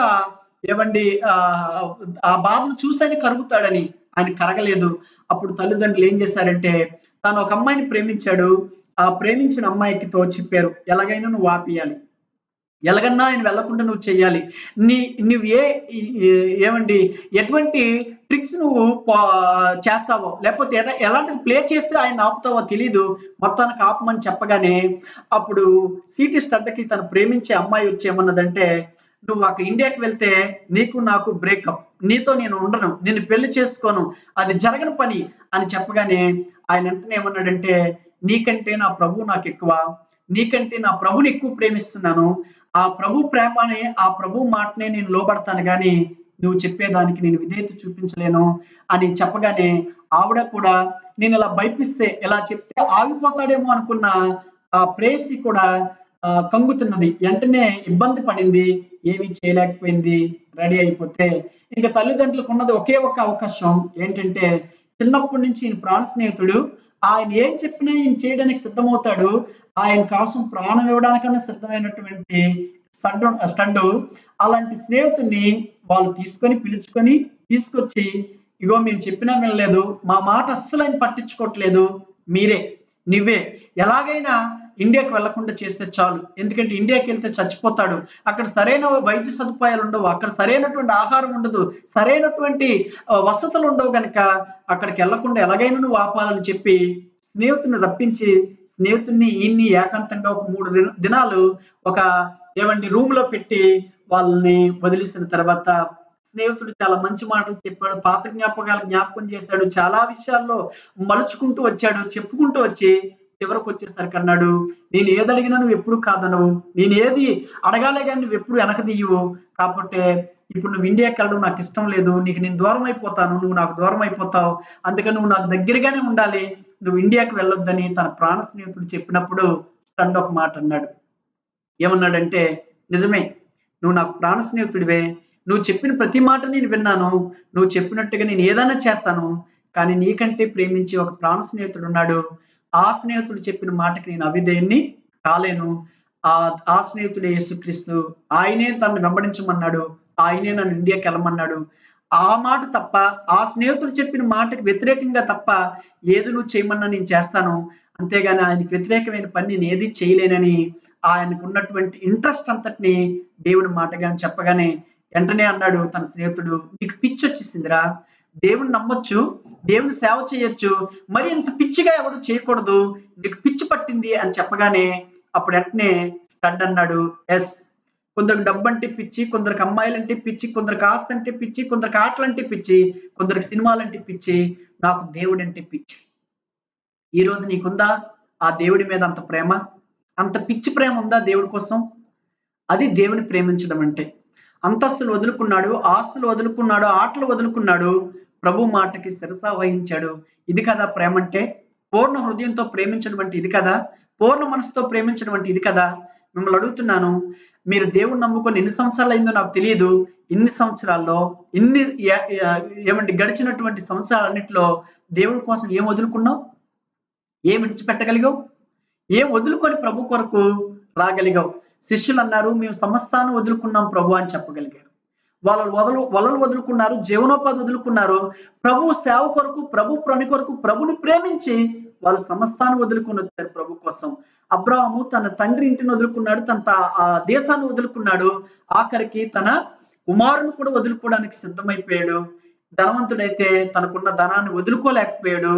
ఏమండి ఆ బాధను చూసాని కరుగుతాడని ఆయన కరగలేదు. అప్పుడు తల్లిదండ్రులు ఏం చేశారంటే తాను ఒక అమ్మాయిని ప్రేమించాడు, ఆ ప్రేమించిన అమ్మాయికితో చెప్పారు, ఎలాగైనా నువ్వు ఆపియాలి, ఎలాగన్నా ఆయన వెళ్లకుండా నువ్వు చెయ్యాలి, నువ్వు ఏమండి ఎటువంటి ట్రిక్స్ నువ్వు చేస్తావో, లేకపోతే ఎలాంటిది ప్లే చేసి ఆయన ఆపుతావో తెలీదు, మొత్తానికి ఆపమని చెప్పగానే అప్పుడు సిటీ స్టడ్కి తను ప్రేమించే అమ్మాయి వచ్చి ఏమన్నదంటే, నువ్వు అక్కడ ఇండియాకి వెళ్తే నీకు నాకు బ్రేకప్, నీతో నేను ఉండను, నేను పెళ్లి చేసుకోను, అది జరగని పని అని చెప్పగానే ఆయన వెంటనే ఏమన్నాడంటే, నీకంటే నా ప్రభు నాకు ఎక్కువ, నీకంటే నా ప్రభుని ఎక్కువ ప్రేమిస్తున్నాను, ఆ ప్రభు ప్రేమని, ఆ ప్రభు మాటనే నేను లోబడతాను గాని నువ్వు చెప్పేదానికి నేను విధేయత చూపించలేను అని చెప్పగానే ఆవిడ కూడా నేను ఇలా భయపిస్తే, ఇలా చెప్తే ఆగిపోతాడేమో అనుకున్న ఆ ప్రేయసి కూడా కంగుతున్నది. వెంటనే ఇబ్బంది పడింది, ఏమీ చేయలేకపోయింది, రెడీ అయిపోతే ఇంకా తల్లిదండ్రులకు ఉన్నది ఒకే ఒక అవకాశం ఏంటంటే, చిన్నప్పటి నుంచి ఈయన ప్రాణ స్నేహితుడు, ఆయన ఏం చెప్పినా ఈయన చేయడానికి సిద్ధమవుతాడు, ఆయన కోసం ప్రాణం ఇవ్వడానికన్నా సిద్ధమైనటువంటి స్టడ్, అలాంటి స్నేహితుడిని వాళ్ళు పిలుచుకొని తీసుకొచ్చి, ఇగో మేము చెప్పినా వినలేదు, మా మాట అస్సలు ఆయన పట్టించుకోవట్లేదు, మీరే నువ్వే ఎలాగైనా ఇండియాకి వెళ్లకుండా చేస్తే చాలు, ఎందుకంటే ఇండియాకి వెళ్తే చచ్చిపోతాడు, అక్కడ సరైన వైద్య సదుపాయాలు ఉండవు, అక్కడ సరైనటువంటి ఆహారం ఉండదు, సరైనటువంటి వసతులు ఉండవు, కనుక అక్కడికి వెళ్లకుండా ఎలాగైనా నువ్వు ఆపాలని చెప్పి స్నేహితుడిని రప్పించి, స్నేహితుడిని ఈయన్ని ఏకాంతంగా ఒక 3 దినాలు ఒక రూమ్ లో పెట్టి వాళ్ళని వదిలేసిన తర్వాత స్నేహితుడు చాలా మంచి మాటలు చెప్పాడు, పాత జ్ఞాపకాలు జ్ఞాపకం చేశాడు, చాలా విషయాల్లో మలుచుకుంటూ వచ్చాడు, చెప్పుకుంటూ వచ్చి చివరికి వచ్చేసరికి అన్నాడు, నేను ఏది అడిగినా నువ్వు ఎప్పుడు కాదనవు, నేను ఏది అడగాలే కానీ నువ్వు ఎప్పుడు వెనకదీయవు, కాబట్టి ఇప్పుడు నువ్వు ఇండియాకి వెళ్ళడం నాకు ఇష్టం లేదు, నీకు నేను దూరం అయిపోతాను, నువ్వు నాకు దూరం అయిపోతావు, అందుకని నువ్వు నాకు దగ్గరగానే ఉండాలి, నువ్వు ఇండియాకి వెళ్ళొద్దని తన ప్రాణ స్నేహితుడు చెప్పినప్పుడు స్టడ్ ఒక మాట అన్నాడు. ఏమన్నాడంటే, నిజమే, నువ్వు నాకు ప్రాణ స్నేహితుడివే, నువ్వు చెప్పిన ప్రతి మాట నేను విన్నాను, నువ్వు చెప్పినట్టుగా నేను ఏదైనా చేస్తాను, కానీ నీకంటే ప్రేమించే ఒక ప్రాణ స్నేహితుడు ఉన్నాడు, ఆ స్నేహితుడు చెప్పిన మాటకి నేను అవిధేయుణ్ణి కాలేను, ఆ స్నేహితుడే యేసుక్రీస్తు, ఆయనే తనను వెంబడించమన్నాడు, ఆయనే నన్ను ఇండియాకి వెళ్ళమన్నాడు, ఆ మాట తప్ప, ఆ స్నేహితుడు చెప్పిన మాటకి వ్యతిరేకంగా తప్ప ఏది నువ్వు చేయమన్నా నేను చేస్తాను, అంతేగాని ఆయనకి వ్యతిరేకమైన పని నేను ఏది చేయలేనని ఆయనకు ఉన్నటువంటి ఇంట్రెస్ట్ అంతటిని దేవుడి మాటగాని చెప్పగానే వెంటనే అన్నాడు తన స్నేహితుడు, నీకు పిచ్చి వచ్చేసిందిరా, దేవుని నమ్మొచ్చు, దేవుని సేవ చేయొచ్చు, మరి ఇంత పిచ్చిగా ఎవరు చేయకూడదు, నీకు పిచ్చి పట్టింది అని చెప్పగానే అప్పుడు వెంటనే స్టడ్ అన్నాడు, ఎస్, కొందరికి డబ్బు అంటే పిచ్చి, కొందరికి అమ్మాయిలంటే పిచ్చి, కొందరికి ఆస్తి అంటే పిచ్చి, కొందరికి ఆటలంటే పిచ్చి, కొందరికి సినిమాలంటే పిచ్చి, నాకు దేవుడు అంటే పిచ్చి. ఈ రోజు నీకుందా ఆ దేవుడి మీద అంత ప్రేమ, అంత పిచ్చి ప్రేమ ఉందా దేవుడి కోసం? అది దేవుని ప్రేమించడం అంటే. అంతస్తులు వదులుకున్నాడు, ఆస్తులు వదులుకున్నాడు, ఆటలు వదులుకున్నాడు, ప్రభు మాటకి శిరస వహించాడు. ఇది కదా ప్రేమ అంటే? పూర్ణ హృదయంతో ప్రేమించడం అంటే ఇది కదా? పూర్ణ మనసుతో ప్రేమించడం అంటే ఇది కదా? మిమ్మల్ని అడుగుతున్నాను, మీరు దేవుణ్ణి నమ్ముకొని ఎన్ని సంవత్సరాలు అయిందో నాకు తెలియదు, ఇన్ని సంవత్సరాల్లో ఇన్ని గడిచినటువంటి సంవత్సరాలన్నిటిలో దేవుడి కోసం ఏం వదులుకున్నావు, ఏం విడిచిపెట్టగలిగావు, ఏం వదులుకొని ప్రభు కొరకు రాగలిగావు? శిష్యులు అన్నారు, మేము సమస్తాన్ని వదులుకున్నాం ప్రభు అని చెప్పగలిగారు. వలలు వదులుకున్నారు, జీవనోపాధి వదులుకున్నారు, ప్రభు సేవ కొరకు, ప్రభు పని కొరకు, ప్రభుని ప్రేమించి వాళ్ళు సమస్తాన్ని వదులుకొని వచ్చారు ప్రభు కోసం. అబ్రాహాము తన తండ్రి ఇంటిని వదులుకున్నాడు, తన దేశాన్ని వదులుకున్నాడు, ఆఖరికి తన కుమారుని కూడా వదులుకోవడానికి సిద్ధమైపోయాడు. ధనవంతుడైతే తనకున్న ధనాన్ని వదులుకోలేకపోయాడు.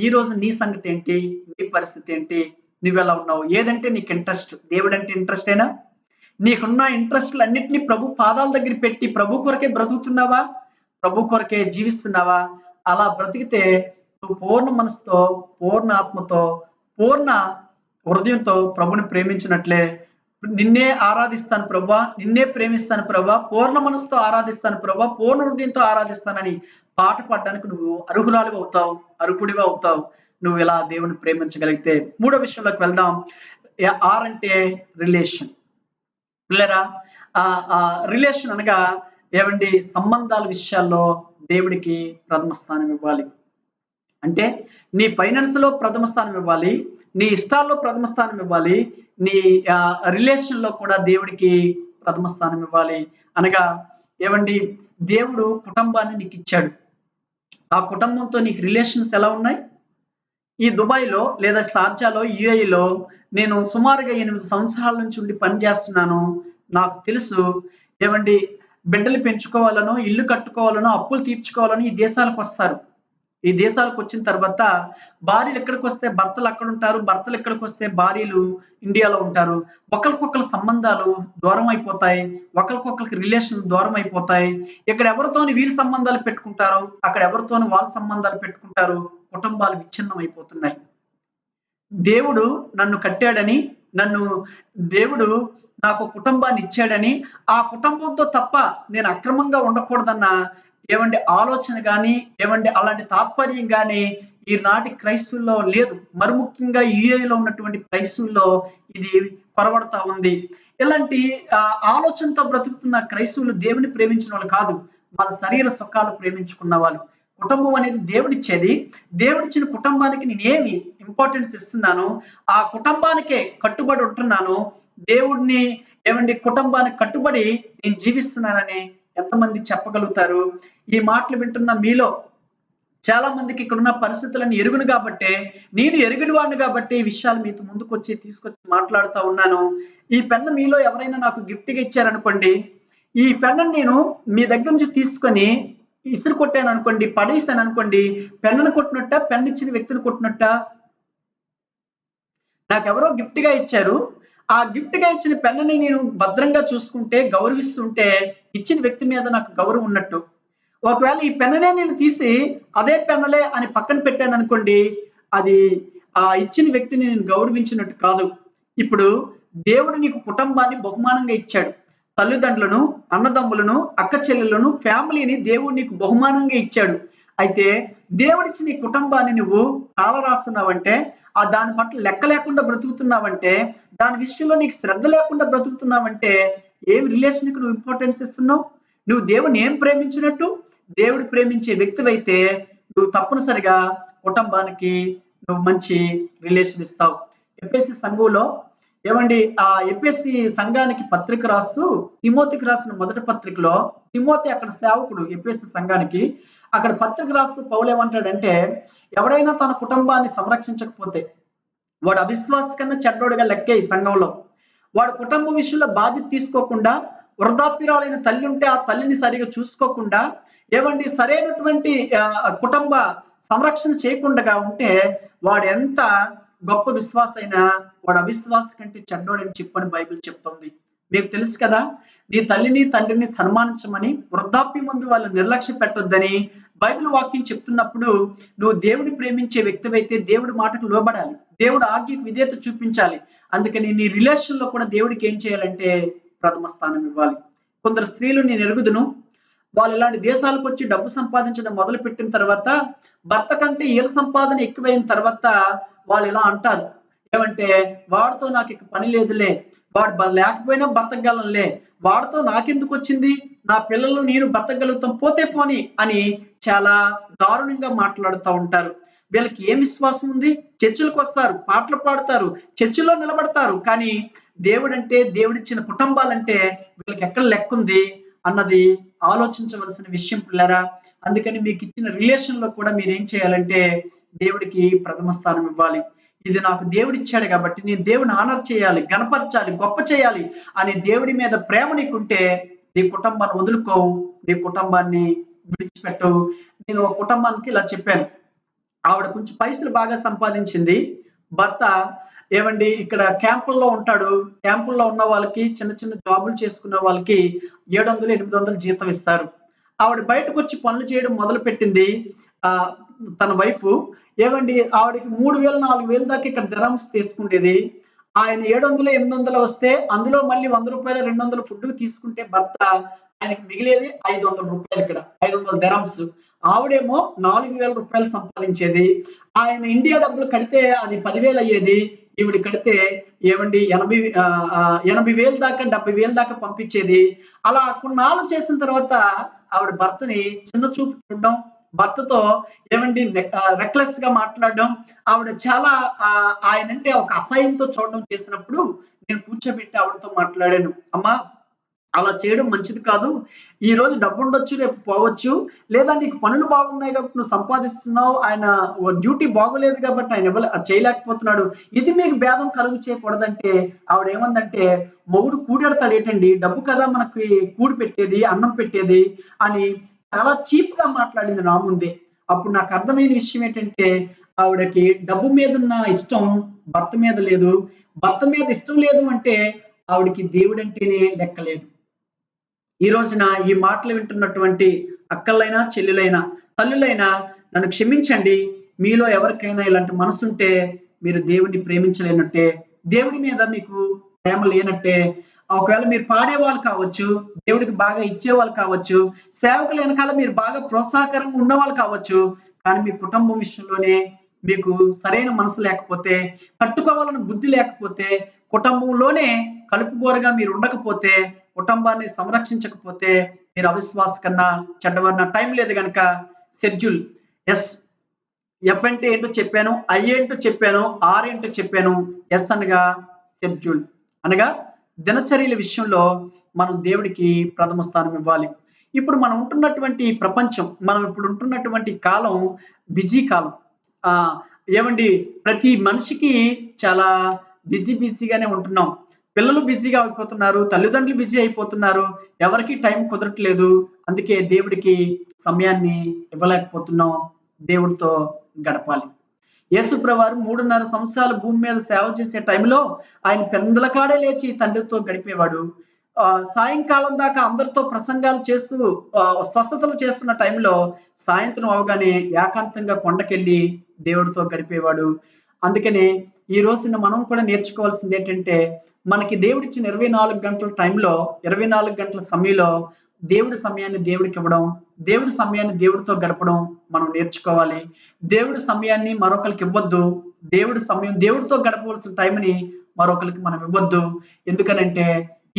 ఈ రోజు నీ సంగతి ఏంటి, నీ పరిస్థితి ఏంటి, నువ్వెలా ఉన్నావు, ఏదంటే నీకు ఇంట్రెస్ట్, దేవుడు అంటే ఇంట్రెస్ట్ అయినా? నీకున్న ఇంట్రెస్ట్లు అన్నిటినీ ప్రభు పాదాల దగ్గర పెట్టి ప్రభు కొరకే బ్రతుకుతున్నావా, ప్రభు కొరకే జీవిస్తున్నావా? అలా బ్రతికితే నువ్వు పూర్ణ మనసుతో, పూర్ణ ఆత్మతో, పూర్ణ హృదయంతో ప్రభుని ప్రేమించినట్లే. నిన్నే ఆరాధిస్తాను ప్రభా, నిన్నే ప్రేమిస్తాను ప్రభా, పూర్ణ మనసుతో ఆరాధిస్తాను ప్రభా, పూర్ణ హృదయంతో ఆరాధిస్తానని పాట పాడడానికి నువ్వు అర్హురాలివి అవుతావు, అర్హుడివి అవుతావు, నువ్వు ఇలా దేవుని ప్రేమించగలిగితే. మూడో విషయంలోకి వెళ్దాం. ఆర్ అంటే రిలేషన్. పిల్లరా, రిలేషన్ అనగా సంబంధాల విషయాల్లో దేవుడికి ప్రథమ స్థానం ఇవ్వాలి. అంటే నీ ఫైనాన్స్ లో ప్రథమ స్థానం ఇవ్వాలి, నీ ఇష్టాల్లో ప్రథమ స్థానం ఇవ్వాలి, నీ రిలేషన్ లో కూడా దేవుడికి ప్రథమ స్థానం ఇవ్వాలి. అనగా దేవుడు కుటుంబాన్ని నీకు ఇచ్చాడు, ఆ కుటుంబంతో నీకు రిలేషన్స్ ఎలా ఉన్నాయి? ఈ దుబాయ్లో లేదా షార్జాలో, యుఏఈలో నేను సుమారుగా 8 సంవత్సరాల నుంచి ఉండి పనిచేస్తున్నాను. నాకు తెలుసు బిడ్డలు పెంచుకోవాలనో, ఇల్లు కట్టుకోవాలనో, అప్పులు తీర్చుకోవాలని ఈ దేశాలకు వస్తారు. ఈ దేశాలకు వచ్చిన తర్వాత భార్యలు ఇక్కడికొస్తే భర్తలు అక్కడుంటారు. భర్తలు ఇక్కడికొస్తే భార్యలు ఇండియాలో ఉంటారు. ఒకళ్ళకొకళ్ళ సంబంధాలు దూరం అయిపోతాయి. ఒకళ్ళకొకళ్ళకి రిలేషన్‌లు దూరం అయిపోతాయి. ఇక్కడ ఎవరితోని వీళ్ళు సంబంధాలు పెట్టుకుంటారు. అక్కడ ఎవరితోని వాళ్ళు సంబంధాలు పెట్టుకుంటారు. కుటుంబాలు విచ్ఛిన్నం అయిపోతున్నాయి. దేవుడు నన్ను కట్టాడని, నన్ను దేవుడు నాకు కుటుంబాన్ని ఇచ్చాడని, ఆ కుటుంబంతో తప్ప నేను అక్రమంగా ఉండకూడదన్న ఆలోచన గాని, అలాంటి తాత్పర్యం గాని ఈనాటి క్రైస్తవుల్లో లేదు. మరి ముఖ్యంగా యూఏఈలో ఉన్నటువంటి క్రైస్తవుల్లో ఇది కొరవడతా ఉంది. ఇలాంటి ఆలోచనతో బ్రతుకుతున్న క్రైస్తవులు దేవుని ప్రేమించిన వాళ్ళు కాదు. వాళ్ళ శరీర సుఖాలు ప్రేమించుకున్న వాళ్ళు. కుటుంబం అనేది దేవుడిచ్చేది. దేవుడిచ్చిన కుటుంబానికి నేనేమి ఇంపార్టెన్స్ ఇస్తున్నానో, ఆ కుటుంబానికే కట్టుబడి ఉంటున్నాను. దేవుడిని కుటుంబానికి కట్టుబడి నేను జీవిస్తున్నానని ఎంతమంది చెప్పగలుగుతారు? ఈ మాటలు వింటున్న మీలో చాలా మందికి ఇక్కడున్న పరిస్థితులను ఎరుగును కాబట్టే, నేను ఎరిగిన వాడిని కాబట్టి ఈ విషయాలు మీతో ముందుకొచ్చి తీసుకొచ్చి మాట్లాడుతా ఉన్నాను. ఈ పెన్ను మీలో ఎవరైనా నాకు గిఫ్ట్‌గా ఇచ్చారనుకోండి, ఈ పెన్నుని నేను మీ దగ్గర నుంచి తీసుకొని ఇసురు కొట్టాననుకోండి, పడేసాననుకోండి, పెన్నుని కొట్టినట్టా? పెన్ ఇచ్చిన వ్యక్తిని కొట్టినట్టా? నాకెవరో గిఫ్ట్‌గా ఇచ్చారు. ఆ గిఫ్ట్‌గా ఇచ్చిన పెన్నుని నేను భద్రంగా చూసుకుంటే, గౌరవిస్తుంటే, ఇచ్చిన వ్యక్తి మీద నాకు గౌరవం ఉన్నట్టు. ఒకవేళ ఈ పెన్నునే నేను తీసి అదే పెన్నులే అని పక్కన పెట్టాననుకోండి, అది ఇచ్చిన వ్యక్తిని నేను గౌరవించినట్టు కాదు. ఇప్పుడు దేవుడు నీకు కుటుంబాన్ని బహుమానంగా ఇచ్చాడు. తల్లిదండ్రులను, అన్నదమ్ములను, అక్క చెల్లెలను, ఫ్యామిలీని దేవుడు నీకు బహుమానంగా ఇచ్చాడు. అయితే దేవుడిచ్చిన ఈ కుటుంబాన్ని నువ్వు కాలరాస్తున్నావంటే, దాని పట్ల లెక్క లేకుండా బ్రతుకుతున్నావంటే, దాని విషయంలో నీకు శ్రద్ధ లేకుండా బ్రతుకుతున్నావంటే, ఏమి రిలేషన్‌కి నువ్వు ఇంపార్టెన్స్ ఇస్తున్నావు? నువ్వు దేవుడిని ఏం ప్రేమించినట్టు? దేవుడు ప్రేమించే వ్యక్తివైతే నువ్వు తప్పనిసరిగా కుటుంబానికి నువ్వు మంచి రిలేషన్ ఇస్తావు. ఎఫెసీ సంఘంలో ఎఫెసీ సంఘానికి పత్రిక రాస్తూ తిమోతికి రాసిన మొదటి పత్రికలో తిమోతి అక్కడ సేవకుడు ఎఫెసీ సంఘానికి. అక్కడ పత్రిక రాస్తూ పౌలు ఏమంటాడంటే, ఎవడైనా తన కుటుంబాన్ని సంరక్షించకపోతే వాడు అవిశ్వాసి కన్నా చెడ్డోడుగా లెక్కే ఈ సంఘంలో. వాడు కుటుంబం విషయంలో బాధ్యత తీసుకోకుండా, వృద్ధాప్యురాలైన తల్లి ఉంటే ఆ తల్లిని సరిగా చూసుకోకుండా, సరైనటువంటి కుటుంబ సంరక్షణ చేయకుండా ఉంటే వాడు ఎంత గొప్ప విశ్వాసైనా వాడు అవిశ్వాసి కంటే చెడ్డోడని చెప్పని బైబిల్ చెప్తుంది. మీకు తెలుసు కదా, నీ తల్లిని తండ్రిని సన్మానించమని, వృద్ధాప్యమందు వాళ్ళు నిర్లక్ష్య పెట్టొద్దని బైబిల్ వాక్యం చెప్తున్నప్పుడు, నువ్వు దేవుడి ప్రేమించే వ్యక్తివైతే దేవుడి మాటకు లోబడాలి. దేవుడు ఆజ్ఞకు విధేయత చూపించాలి. అందుకని నీ రిలేషన్ లో కూడా దేవుడికి ఏం చేయాలంటే ప్రథమ స్థానం ఇవ్వాలి. కొందరు స్త్రీలు నేను ఎరుగుదును, వాళ్ళు ఇలాంటి దేశాలకు వచ్చి డబ్బు సంపాదించడం మొదలు పెట్టిన తర్వాత, భర్త కంటే వీళ్ళ సంపాదన ఎక్కువైన తర్వాత వాళ్ళు ఇలా అంటారు, వాడితో నాకు ఇక పని లేదులే, వాడు లేకపోయినా బతకగలంలే, వాడితో నాకెందుకు వచ్చింది, నా పిల్లలు నేను బతకగలుగుతాం, పోతే పోని అని చాలా దారుణంగా మాట్లాడుతూ ఉంటారు. వీళ్ళకి ఏం విశ్వాసం ఉంది? చర్చిలకు వస్తారు, పాటలు పాడతారు, చర్చిలో నిలబడతారు, కానీ దేవుడంటే, దేవుడిచ్చిన కుటుంబాలంటే వీళ్ళకి ఎక్కడ లెక్క ఉంది అన్నది ఆలోచించవలసిన విషయం పిల్లరా. అందుకని మీకు ఇచ్చిన రిలేషన్ లో కూడా మీరు ఏం చేయాలంటే దేవుడికి ప్రథమ స్థానం ఇవ్వాలి. ఇది నాకు దేవుడు ఇచ్చాడు కాబట్టి నేను దేవుని ఆనర్ చేయాలి, గణపరచాలి, గొప్ప చేయాలి అనే దేవుడి మీద ప్రేమ నీకుంటే నీ కుటుంబాన్ని వదులుకోవు, నీ కుటుంబాన్ని విడిచిపెట్టవు. నేను ఒక కుటుంబానికి ఇలా చెప్పాను. ఆవిడ కొంచెం పైసలు బాగా సంపాదించింది. భర్త ఇక్కడ క్యాంపుల్లో ఉంటాడు. క్యాంపుల్లో ఉన్న వాళ్ళకి చిన్న చిన్న జాబులు చేసుకున్న వాళ్ళకి 700, 800 జీతం ఇస్తారు. ఆవిడ బయటకు వచ్చి పనులు చేయడం మొదలు పెట్టింది. తన వైఫ్ ఆవిడకి 3000, 4000 దాకా ఇక్కడ దిరహమ్స్ తీసుకుండేది. ఆయన 700, 800 వస్తే అందులో మళ్ళీ ₹100, ₹200 ఫుడ్ తీసుకుంటే భర్త ఆయనకి మిగిలేది ₹500 ఇక్కడ 500 దిరహమ్స్. ఆవిడేమో ₹4000 సంపాదించేది. ఆయన ఇండియా డబ్బులు కడితే అది 10,000 అయ్యేది. ఈవిడ కడితే 80,000 దాకా 70,000 దాకా పంపించేది. అలా కొన్నాళ్ళు చేసిన తర్వాత ఆవిడ భర్తని చిన్న చూపు చూడడం, భర్తతో రెక్లెస్ గా మాట్లాడడం, ఆవిడ చాలా ఆయనంటే ఒక అసహ్యంతో చూడడం చేసినప్పుడు నేను కూర్చోబెట్టి ఆవిడతో మాట్లాడాను. అమ్మా, అలా చేయడం మంచిది కాదు. ఈ రోజు డబ్బు ఉండొచ్చు, రేపు పోవచ్చు. లేదా నీకు పనులు బాగున్నాయి కాబట్టి నువ్వు సంపాదిస్తున్నావు. ఆయన డ్యూటీ బాగోలేదు కాబట్టి ఆయన చేయలేకపోతున్నాడు. ఇది మీకు భేదం కలుగు చేయకూడదంటే ఆవిడేమందంటే, మొగుడు కూడెడతాడేటండి, డబ్బు కదా మనకి కూడి పెట్టేది, అన్నం పెట్టేది అని చాలా చీప్‌గా మాట్లాడింది నా ముందే. అప్పుడు నాకు అర్థమైన విషయం ఏంటంటే, ఆవిడకి డబ్బు మీదున్న ఇష్టం భర్త మీద లేదు. భర్త మీద ఇష్టం లేదు అంటే ఆవిడకి దేవుడంటేనే లెక్కలేదు. ఈ రోజున ఈ మాటలు వింటున్నటువంటి అక్కలైనా, చెల్లెలైనా, తల్లులైనా నన్ను క్షమించండి. మీలో ఎవరికైనా ఇలాంటి మనసుంటే మీరు దేవుడిని ప్రేమించలేనట్టే. దేవుడి మీద మీకు ప్రేమ లేనట్టే. ఒకవేళ మీరు పాడేవాళ్ళు కావచ్చు, దేవుడికి బాగా ఇచ్చేవాళ్ళు కావచ్చు, సేవకుల వెనకాల మీరు బాగా ప్రోత్సాహకరంగా ఉన్నవాళ్ళు కావచ్చు. కానీ మీ కుటుంబం విషయంలోనే మీకు సరైన మనసు లేకపోతే, కట్టుకోవాలని బుద్ధి లేకపోతే, కుటుంబంలోనే కలుపుగోరగా మీరు ఉండకపోతే, కుటుంబాన్ని సంరక్షించకపోతే మీరు అవిశ్వాస కన్నా చెడ్డవారు. టైం లేదు గనక షెడ్యూల్ ఎస్ ఎఫ్ అంటే ఏంటో చెప్పాను, ఐ ఏంటో చెప్పాను, ఆర్ ఏంటో చెప్పాను. ఎస్ అనగా షెడ్యూల్ అనగా దినచర్యల విషయంలో మనం దేవుడికి ప్రథమ స్థానం ఇవ్వాలి. ఇప్పుడు మనం ఉంటున్నటువంటి ప్రపంచం, మనం ఇప్పుడు ఉంటున్నటువంటి కాలం బిజీ కాలం. ఏమండి, ప్రతి మనిషికి చాలా బిజీగానే ఉంటున్నాం. పిల్లలు బిజీగా అయిపోతున్నారు, తల్లిదండ్రులు బిజీ అయిపోతున్నారు, ఎవరికి టైం కుదరట్లేదు. అందుకే దేవుడికి సమయాన్ని ఇవ్వలేకపోతున్నాం. దేవుడితో గడపాలి. యేసుప్రభువారు 3.5 సంవత్సరాలు భూమి మీద సేవ చేసే టైంలో ఆయన పెందలకాడే లేచి తండ్రితో గడిపేవాడు. సాయంకాలం దాకా అందరితో ప్రసంగాలు చేస్తూ స్వస్థతలు చేస్తున్న టైంలో సాయంత్రం అవగానే ఏకాంతంగా కొండకెళ్ళి దేవుడితో గడిపేవాడు. అందుకనే ఈ రోజున మనం కూడా నేర్చుకోవాల్సింది ఏంటంటే, మనకి దేవుడిచ్చిన 24 గంటల టైంలో, 24 గంటల సమయంలో దేవుడి సమయాన్ని దేవుడికి ఇవ్వడం, దేవుడి సమయాన్ని దేవుడితో గడపడం మనం నేర్చుకోవాలి. దేవుడి సమయాన్ని మరొకరికి ఇవ్వద్దు. దేవుడి సమయం దేవుడితో గడపవలసిన టైంని మరొకరికి మనం ఇవ్వద్దు. ఎందుకనంటే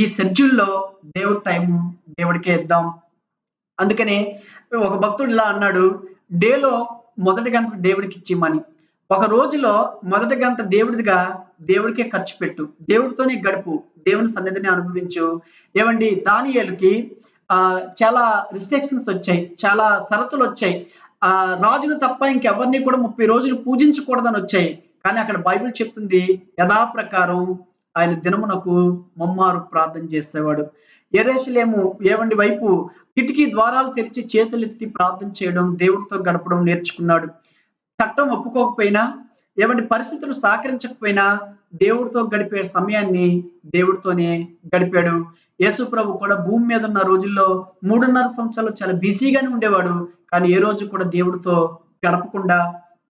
ఈ షెడ్యూల్లో దేవుడి టైం దేవుడికే ఇద్దాం. అందుకనే ఒక భక్తుడు ఇలా అన్నాడు, డేలో మొదటి గంట దేవుడికి ఇచ్చిమని. ఒక రోజులో మొదటి గంట దేవుడిదిగా దేవుడికే ఖర్చు పెట్టు, దేవుడితోనే గడుపు, దేవుని సన్నిధిని అనుభవించు. ఏమండి, దానియేలుకి చాలా రిస్ట్రిక్షన్స్ వచ్చాయి, చాలా షరతులు వచ్చాయి. రాజును తప్ప ఇంకెవరిని కూడా 30 రోజులు పూజించకూడదని వచ్చాయి. కానీ అక్కడ బైబిల్ చెప్తుంది, యథాప్రకారం ఆయన దినమునకు ముమ్మారు ప్రార్థన చేసేవాడు. యెరూషలేము ఏవండి వైపు కిటికీ ద్వారాలు తెరిచి చేతులెత్తి ప్రార్థన చేయడం, దేవుడితో గడపడం నేర్చుకున్నాడు. చట్టం ఒప్పుకోకపోయినా, ఏవంటి పరిస్థితులు సహకరించకపోయినా దేవుడితో గడిపే సమయాన్ని దేవుడితోనే గడిపాడు. యేసు ప్రభు కూడా భూమి మీద ఉన్న రోజుల్లో 3.5 సంవత్సరాలు చాలా బిజీగానే ఉండేవాడు. కానీ ఏ రోజు కూడా దేవుడితో గడపకుండా,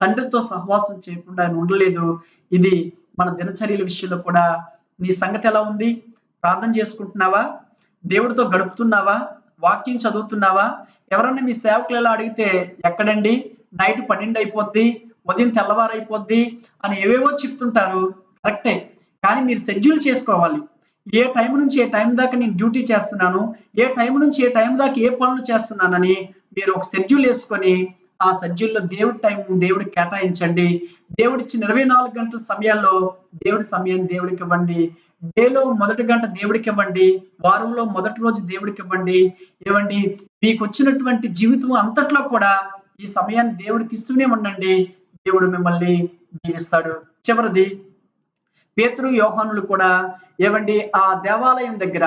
తండ్రితో సహవాసం చేయకుండా ఆయన ఉండలేదు. ఇది మన దినచర్యల విషయంలో కూడా నీ సంగతి ఎలా ఉంది? ప్రార్థన చేసుకుంటున్నావా? దేవుడితో గడుపుతున్నావా? వాక్యం చదువుతున్నావా? ఎవరన్నా మీ సేవకులు ఎలా అడిగితే, ఎక్కడండి, నైట్ 12 అయిపోద్ది, ఉదయం తెల్లవారైపోద్ది అని ఏవేవో చెప్తుంటారు. కరెక్టే. కానీ మీరు షెడ్యూల్ చేసుకోవాలి. ఏ టైం నుంచి ఏ టైం దాకా నేను డ్యూటీ చేస్తున్నాను, ఏ టైం నుంచి ఏ టైం దాకా ఏ పనులు చేస్తున్నానని మీరు ఒక షెడ్యూల్ వేసుకొని, ఆ షెడ్యూల్లో దేవుడి టైం దేవుడికి కేటాయించండి. దేవుడిచ్చిన 24 గంటల సమయాల్లో దేవుడి సమయాన్ని దేవుడికి ఇవ్వండి. డేలో మొదటి గంట దేవుడికి ఇవ్వండి. వారంలో మొదటి రోజు దేవుడికి ఇవ్వండి. ఏవండి, మీకు వచ్చినటువంటి జీవితం అంతట్లో కూడా ఈ సమయాన్ని దేవుడికి ఇస్తూనే ఉండండి. దేవుడు మిమ్మల్ని దీవిస్తాడు. చివరిది, పేతురు, యోహానులు కూడా ఏవండి, ఆ దేవాలయం దగ్గర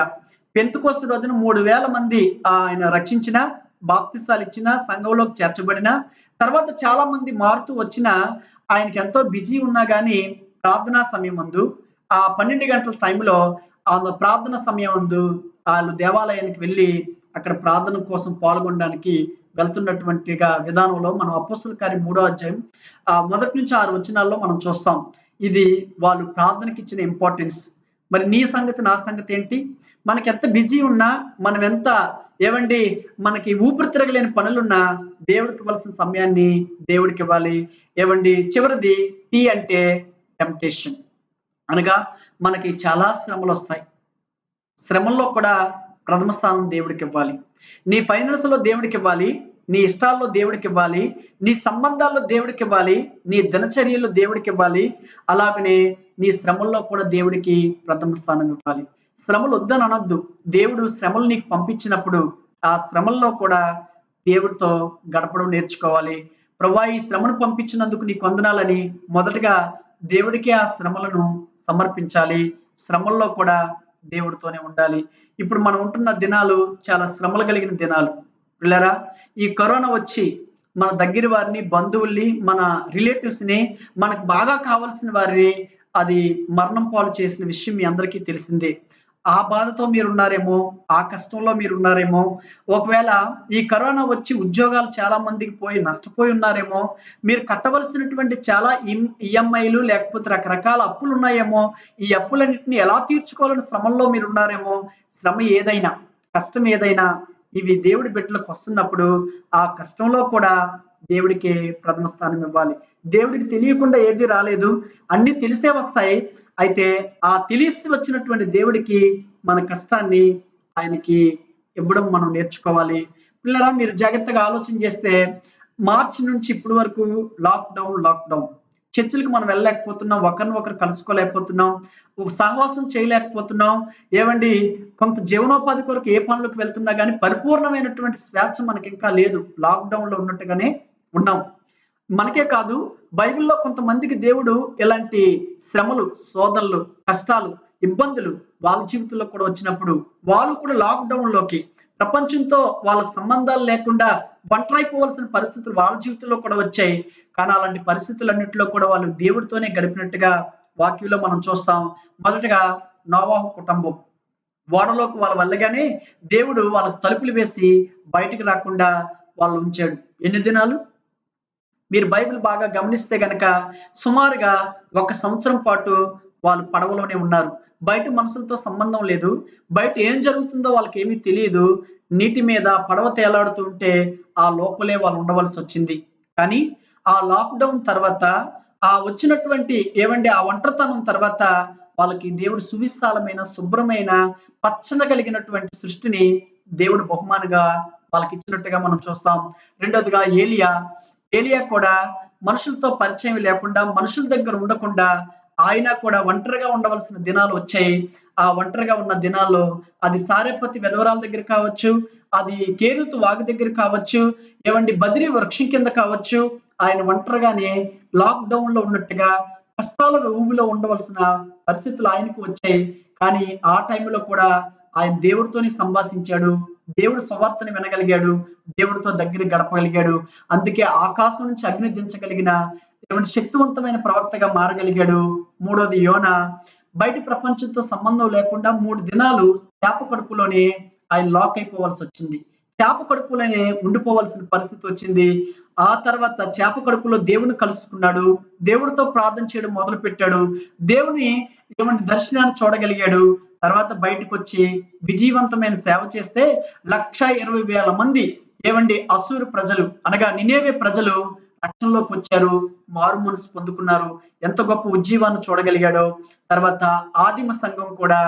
పెంతెకోస్తు రోజున 3000 మంది ఆయన రక్షించిన, బాప్తిసాలు ఇచ్చిన, సంఘంలోకి చేర్చబడిన తర్వాత చాలా మంది మారుతూ వచ్చిన, ఆయనకి ఎంతో బిజీ ఉన్నా గానీ ప్రార్థనా సమయం ముందు ఆ 12 గంటల టైంలో ఆ ప్రార్థన సమయం ముందు వాళ్ళు దేవాలయానికి వెళ్ళి అక్కడ ప్రార్థన కోసం పాల్గొనడానికి వెళ్తున్నటువంటిగా విధానంలో మనం అపోస్తలుల కార్యం 3వ అధ్యాయం 1 నుంచి 6 వచనాల్లో మనం చూస్తాం. ఇది వాళ్ళు ప్రార్థనకి ఇచ్చిన ఇంపార్టెన్స్. మరి నీ సంగతి, నా సంగతి ఏంటి? మనకి ఎంత బిజీ ఉన్నా, మనం ఎంత ఏవండి మనకి ఊపిరి తిరగలేని పనులున్నా దేవుడికి ఇవ్వాల్సిన సమయాన్ని దేవుడికి ఇవ్వాలి. ఏవండి, చివరిది టీ అంటే టెంప్టేషన్. అనగా మనకి చాలా శ్రమలు వస్తాయి. శ్రమల్లో కూడా ప్రథమ స్థానం దేవుడికి ఇవ్వాలి. నీ ఫైనాన్స్ లో దేవుడికి ఇవ్వాలి, నీ ఇష్టాల్లో దేవుడికి ఇవ్వాలి, నీ సంబంధాల్లో దేవుడికి ఇవ్వాలి, నీ దినచర్యల్లో దేవుడికి ఇవ్వాలి. అలాగనే నీ శ్రమల్లో కూడా దేవుడికి ప్రథమ స్థానం ఇవ్వాలి. శ్రమలు వద్దని అనొద్దు. దేవుడు శ్రమలు నీకు పంపించినప్పుడు ఆ శ్రమల్లో కూడా దేవుడితో గడపడం నేర్చుకోవాలి. ప్రభువా ఈ శ్రమను పంపించినందుకు నీకు వందనాలని మొదటగా దేవుడికే ఆ శ్రమలను సమర్పించాలి. శ్రమల్లో కూడా దేవుడితోనే ఉండాలి. ఇప్పుడు మనం ఉంటున్న దినాలు చాలా శ్రమలు కలిగిన దినాలు. పిల్లరా, ఈ కరోనా వచ్చి మన దగ్గర వారిని, బంధువుల్ని, మన రిలేటివ్స్ ని, మనకు బాగా కావాల్సిన వారిని అది మరణం పాలు చేసిన విషయం మీ అందరికీ తెలిసిందే. ఆ బాధతో మీరున్నారేమో, ఆ కష్టంలో మీరున్నారేమో, ఒకవేళ ఈ కరోనా వచ్చి ఉద్యోగాలు చాలా మందికి పోయి నష్టపోయి ఉన్నారేమో, మీరు కట్టవలసినటువంటి చాలా ఈఎంఐలు లేకపోతే రకరకాల అప్పులు ఉన్నాయేమో, ఈ అప్పులన్నిటిని ఎలా తీర్చుకోవాలని శ్రమల్లో మీరున్నారేమో. శ్రమ ఏదైనా, కష్టం ఏదైనా ఇవి దేవుడి బిడ్డలకు వస్తున్నప్పుడు ఆ కష్టంలో కూడా దేవుడికి ప్రథమ స్థానం ఇవ్వాలి. దేవుడికి తెలియకుండా ఏది రాలేదు, అన్ని తెలిసే వస్తాయి. అయితే ఆ తెలిసి వచ్చినటువంటి దేవుడికి మన కష్టాన్ని ఆయనకి ఇవ్వడం మనం నేర్చుకోవాలి. పిల్లరా, మీరు జాగ్రత్తగా ఆలోచన చేస్తే మార్చి నుంచి ఇప్పటి వరకు లాక్డౌన్. చర్చిలకు మనం వెళ్ళలేకపోతున్నాం, ఒకరినొకరు కలుసుకోలేకపోతున్నాం, సహవాసం చేయలేకపోతున్నాం. ఏవండి, కొంత జీవనోపాధి కొరకు ఏ పనులకు వెళ్తున్నా కానీ పరిపూర్ణమైనటువంటి స్వేచ్ఛ మనకి ఇంకా లేదు. లాక్డౌన్ లో ఉన్నట్టుగానే ఉన్నాం. మనకే కాదు, బైబిల్లో కొంతమందికి దేవుడు ఇలాంటి శ్రమలు, శోధనలు, కష్టాలు, ఇబ్బందులు వాళ్ళ జీవితంలో కూడా వచ్చినప్పుడు వాళ్ళు కూడా లాక్డౌన్ లోకి ప్రపంచంతో వాళ్ళకి సంబంధాలు లేకుండా ఒంటరైపోవలసిన పరిస్థితులు వాళ్ళ జీవితంలో కూడా వచ్చాయి. కానీ అలాంటి పరిస్థితులన్నింటిలో కూడా వాళ్ళు దేవుడితోనే గడిపినట్టుగా వాక్యంలో మనం చూస్తాం. మొదటగా నోవాహు కుటుంబం ఓడలోకి వాళ్ళు వెళ్ళగానే దేవుడు వాళ్ళకి తలుపులు వేసి బయటికి రాకుండా వాళ్ళు ఉంచాడు. ఎన్ని దినాలు? మీరు బైబిల్ బాగా గమనిస్తే గనక సుమారుగా 1 సంవత్సరం పాటు వాళ్ళు పడవలోనే ఉన్నారు. బయట మనుషులతో సంబంధం లేదు. బయట ఏం జరుగుతుందో వాళ్ళకి ఏమీ తెలియదు. నీటి మీద పడవ తేలాడుతూ ఉంటే ఆ లోపలే వాళ్ళు ఉండవలసి వచ్చింది. కానీ ఆ లాక్డౌన్ తర్వాత, ఆ వచ్చినటువంటి ఆ ఒంటరితనం తర్వాత వాళ్ళకి దేవుడు సువిశాలమైన, శుభ్రమైన, పచ్చన కలిగినటువంటి సృష్టిని దేవుడు బహుమానంగా వాళ్ళకి ఇచ్చినట్టుగా మనం చూస్తాం. రెండోదిగా ఏలియా కూడా మనుషులతో పరిచయం లేకుండా, మనుషుల దగ్గర ఉండకుండా ఆయన కూడా ఒంటరిగా ఉండవలసిన దినాలు వచ్చాయి. ఆ ఒంటరిగా ఉన్న దినాల్లో అది సారెపతి విధవరాల దగ్గర కావచ్చు, అది కేరుతు వాగు దగ్గర కావచ్చు, బదిరి వృక్షం కింద కావచ్చు, ఆయన ఒంటరిగానే లాక్డౌన్ లో ఉన్నట్టుగా కష్టాల ఊబిలో ఉండవలసిన పరిస్థితులు ఆయనకు వచ్చాయి. కానీ ఆ టైంలో కూడా ఆయన దేవుడితోనే సంభాషించాడు, దేవుడు సువార్తని వినగలిగాడు, దేవుడితో దగ్గర గడపగలిగాడు. అందుకే ఆకాశం నుంచి అగ్ని దించగలిగిన శక్తివంతమైన ప్రవక్తగా మారగలిగాడు. మూడోది యోనా బయటి ప్రపంచంతో సంబంధం లేకుండా 3 దినాలు చేప కడుపులోనే ఆయన లాక్ అయిపోవాల్సి వచ్చింది. చేప కడుపులోనే ఉండిపోవాల్సిన పరిస్థితి వచ్చింది. ఆ తర్వాత చేప కడుపులో దేవుని కలుసుకున్నాడు, దేవుడితో ప్రార్థన చేయడం మొదలు పెట్టాడు, దేవుని దర్శనాన్ని చూడగలిగాడు. తర్వాత బయటకు వచ్చి విజయవంతమైన సేవ చేస్తే 1,20,000 మంది అసూరు ప్రజలు అనగా నినేవే ప్రజలు రక్షణలోకి వచ్చారు, మారు మనసు పొందుకున్నారు. ఎంత గొప్ప ఉజ్జీవాన్ని చూడగలిగాడో. తర్వాత ఆదిమ సంఘం కూడా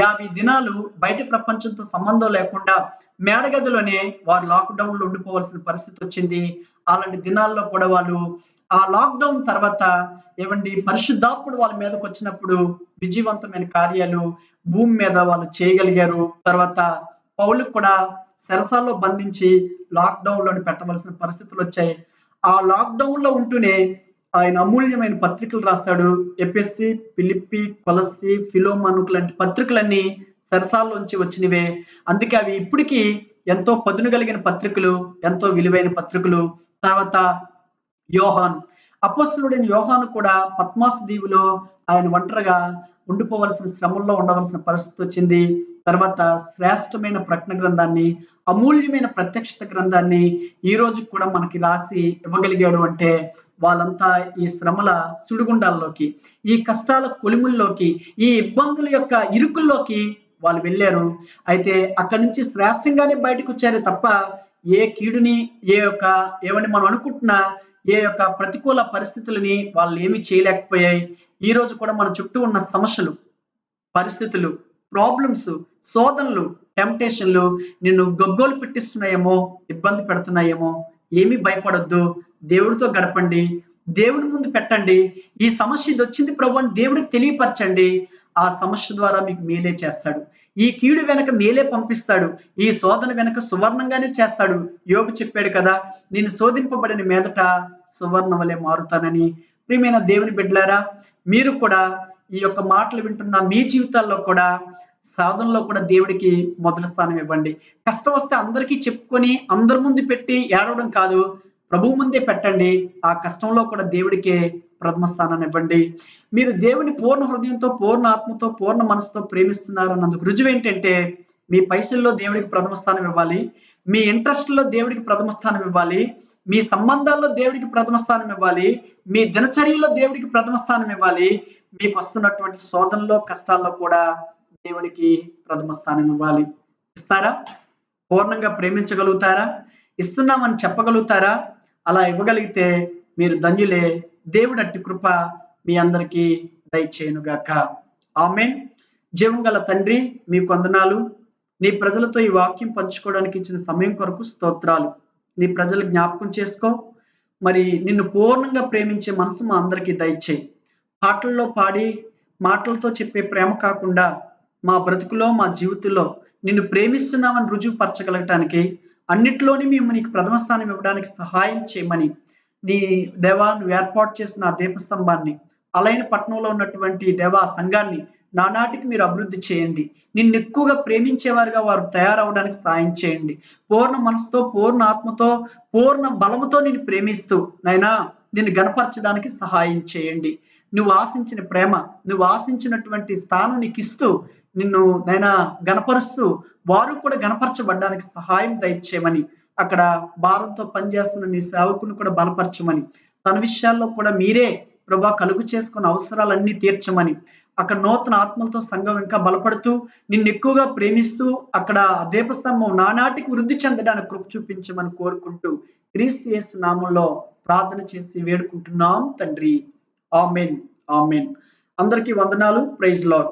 50 దినాలు బయట ప్రపంచంతో సంబంధం లేకుండా మేడగదిలోనే వారు లాక్డౌన్ లో ఉండిపోవాల్సిన పరిస్థితి వచ్చింది. అలాంటి దినాల్లో కూడా వాళ్ళు ఆ లాక్డౌన్ తర్వాత పరిశుద్ధాత్ముడు వాళ్ళ మీదకి వచ్చినప్పుడు విజయవంతమైన కార్యాలు భూమి మీద వాళ్ళు చేయగలిగారు. తర్వాత పౌలుకు కూడా చెరసాల్లో బంధించి లాక్డౌన్ లోని పెట్టవలసిన పరిస్థితులు వచ్చాయి. ఆ లాక్డౌన్ లో ఉంటూనే ఆయన అమూల్యమైన పత్రికలు రాశాడు. ఎఫెసీ, ఫిలిప్పీ, కొలస్సీ, ఫిలోమోను లాంటి పత్రికలన్నీ చెరసాల్లోంచి వచ్చినవే. అందుకే అవి ఇప్పటికీ ఎంతో పదును కలిగిన పత్రికలు, ఎంతో విలువైన పత్రికలు. తర్వాత యోహాను, అపోస్తలుడైన యోహాను కూడా పద్మాసు దీవులో ఆయన ఒంటరిగా ఉండిపోవలసిన శ్రమల్లో ఉండవలసిన పరిస్థితి వచ్చింది. తర్వాత శ్రేష్టమైన ప్రకటన గ్రంథాన్ని, అమూల్యమైన ప్రత్యక్షత గ్రంథాన్ని ఈ రోజు కూడా మనకి రాసి ఇవ్వగలిగాడు. అంటే వాళ్ళంతా ఈ శ్రమల సుడిగుండాల్లోకి, ఈ కష్టాల కొలిముల్లోకి, ఈ ఇబ్బందుల యొక్క ఇరుకుల్లోకి వాళ్ళు వెళ్ళారు. అయితే అక్కడి నుంచి శ్రేష్టంగానే బయటకు వచ్చారే తప్ప ఏ కీడుని, మనం అనుకుంటున్న ప్రతికూల పరిస్థితులని వాళ్ళు ఏమీ చేయలేకపోయాయి. ఈ రోజు కూడా మన చుట్టూ ఉన్న సమస్యలు, పరిస్థితులు, ప్రాబ్లమ్స్, శోధనలు, టెంప్టేషన్లు నిన్ను గగ్గోలు పెట్టిస్తున్నాయేమో, ఇబ్బంది పెడుతున్నాయేమో. ఏమీ భయపడొద్దు, దేవుడితో గడపండి, దేవుడి ముందు పెట్టండి. ఈ సమస్య ఇది వచ్చింది ప్రభు అని దేవుడికి తెలియపరచండి. ఆ సమస్య ద్వారా మీకు మేలే చేస్తాడు. ఈ కీడు వెనక మేలే పంపిస్తాడు. ఈ శోధన వెనక సువర్ణంగానే చేస్తాడు. యోబు చెప్పాడు కదా, నేను శోధింపబడిన మీదట సువర్ణ వలె మారుతానని. ప్రియమైన దేవుని బిడ్డలారా, మీరు కూడా ఈ యొక్క మాటలు వింటున్న మీ జీవితాల్లో కూడా సాధనలో కూడా దేవుడికి మొదటి స్థానం ఇవ్వండి. కష్టం వస్తే అందరికీ చెప్పుకొని అందరి ముందు పెట్టి ఏడవడం కాదు, ప్రభువు ముందే పెట్టండి. ఆ కష్టంలో కూడా దేవుడికే ప్రథమ స్థానాన్ని ఇవ్వండి. మీరు దేవుని పూర్ణ హృదయంతో, పూర్ణ ఆత్మతో, పూర్ణ మనసుతో ప్రేమిస్తున్నారు అన్నందుకు రుజువు ఏంటంటే, మీ పైసల్లో దేవుడికి ప్రథమ స్థానం ఇవ్వాలి, మీ ఇంట్రెస్ట్లో దేవుడికి ప్రథమ స్థానం ఇవ్వాలి, మీ సంబంధాల్లో దేవుడికి ప్రథమ స్థానం ఇవ్వాలి, మీ దినచర్యలో దేవుడికి ప్రథమ స్థానం ఇవ్వాలి, మీకు వస్తున్నటువంటి శోధనలో, కష్టాల్లో కూడా దేవుడికి ప్రథమ స్థానం ఇవ్వాలి. ఇస్తారా? పూర్ణంగా ప్రేమించగలుగుతారా? ఇస్తున్నామని చెప్పగలుగుతారా? అలా ఇవ్వగలిగితే మీరు ధన్యులే. దేవుడు అట్టి కృప మీ అందరికీ దయచేయునుగాక. ఆమేన్. జీవం గల తండ్రి, మీకు వందనాలు. నీ ప్రజలతో ఈ వాక్యం పంచుకోవడానికి ఇచ్చిన సమయం కొరకు స్తోత్రాలు. నీ ప్రజలు జ్ఞాపకం చేసుకో. మరి నిన్ను పూర్ణంగా ప్రేమించే మనసు మా అందరికీ దయచేయి. పాటల్లో పాడి మాటలతో చెప్పే ప్రేమ కాకుండా మా బ్రతుకులో, మా జీవితంలో నిన్ను ప్రేమిస్తున్నామని రుజువు పరచగలగటానికి, అన్నిట్లోని మేము నీకు ప్రథమ స్థానం ఇవ్వడానికి సహాయం చేయమని, నీ దేవా నువ్వు ఏర్పాటు చేసిన ఆ దీపస్తంభాన్ని, అలైన పట్టణంలో ఉన్నటువంటి దేవా సంఘాన్ని నానాటికి మీరు అభివృద్ధి చేయండి. నిన్ను ఎక్కువగా ప్రేమించేవారుగా వారు తయారవడానికి సాయం చేయండి. పూర్ణ మనసుతో, పూర్ణ ఆత్మతో, పూర్ణ బలముతో నిన్ను ప్రేమిస్తూ నైనా నిన్ను గణపరచడానికి సహాయం చేయండి. నువ్వు ఆశించిన ప్రేమ, నువ్వు ఆశించినటువంటి స్థానం నీకు ఇస్తూ నిన్ను నైనా గణపరుస్తూ వారు కూడా గణపరచబడడానికి సహాయం దయచేయమని, అక్కడ భారంతో పనిచేస్తున్న నీ సేవకుని కూడా బలపరచమని, తన విషయాల్లో కూడా మీరే ప్రభా కలుగు చేసుకున్న అవసరాలన్నీ తీర్చమని, అక్కడ నూతన ఆత్మలతో సంఘం ఇంకా బలపడుతూ నిన్ను ఎక్కువగా ప్రేమిస్తూ అక్కడ దీపస్తంభం నానాటికి వృద్ధి చెందడానికి కృప చూపించమని కోరుకుంటూ క్రీస్తు యేసు నామంలో ప్రార్థన చేసి వేడుకుంటున్నాం తండ్రి. ఆమెన్. ఆమెన్. అందరికీ వందనాలు. Praise lord.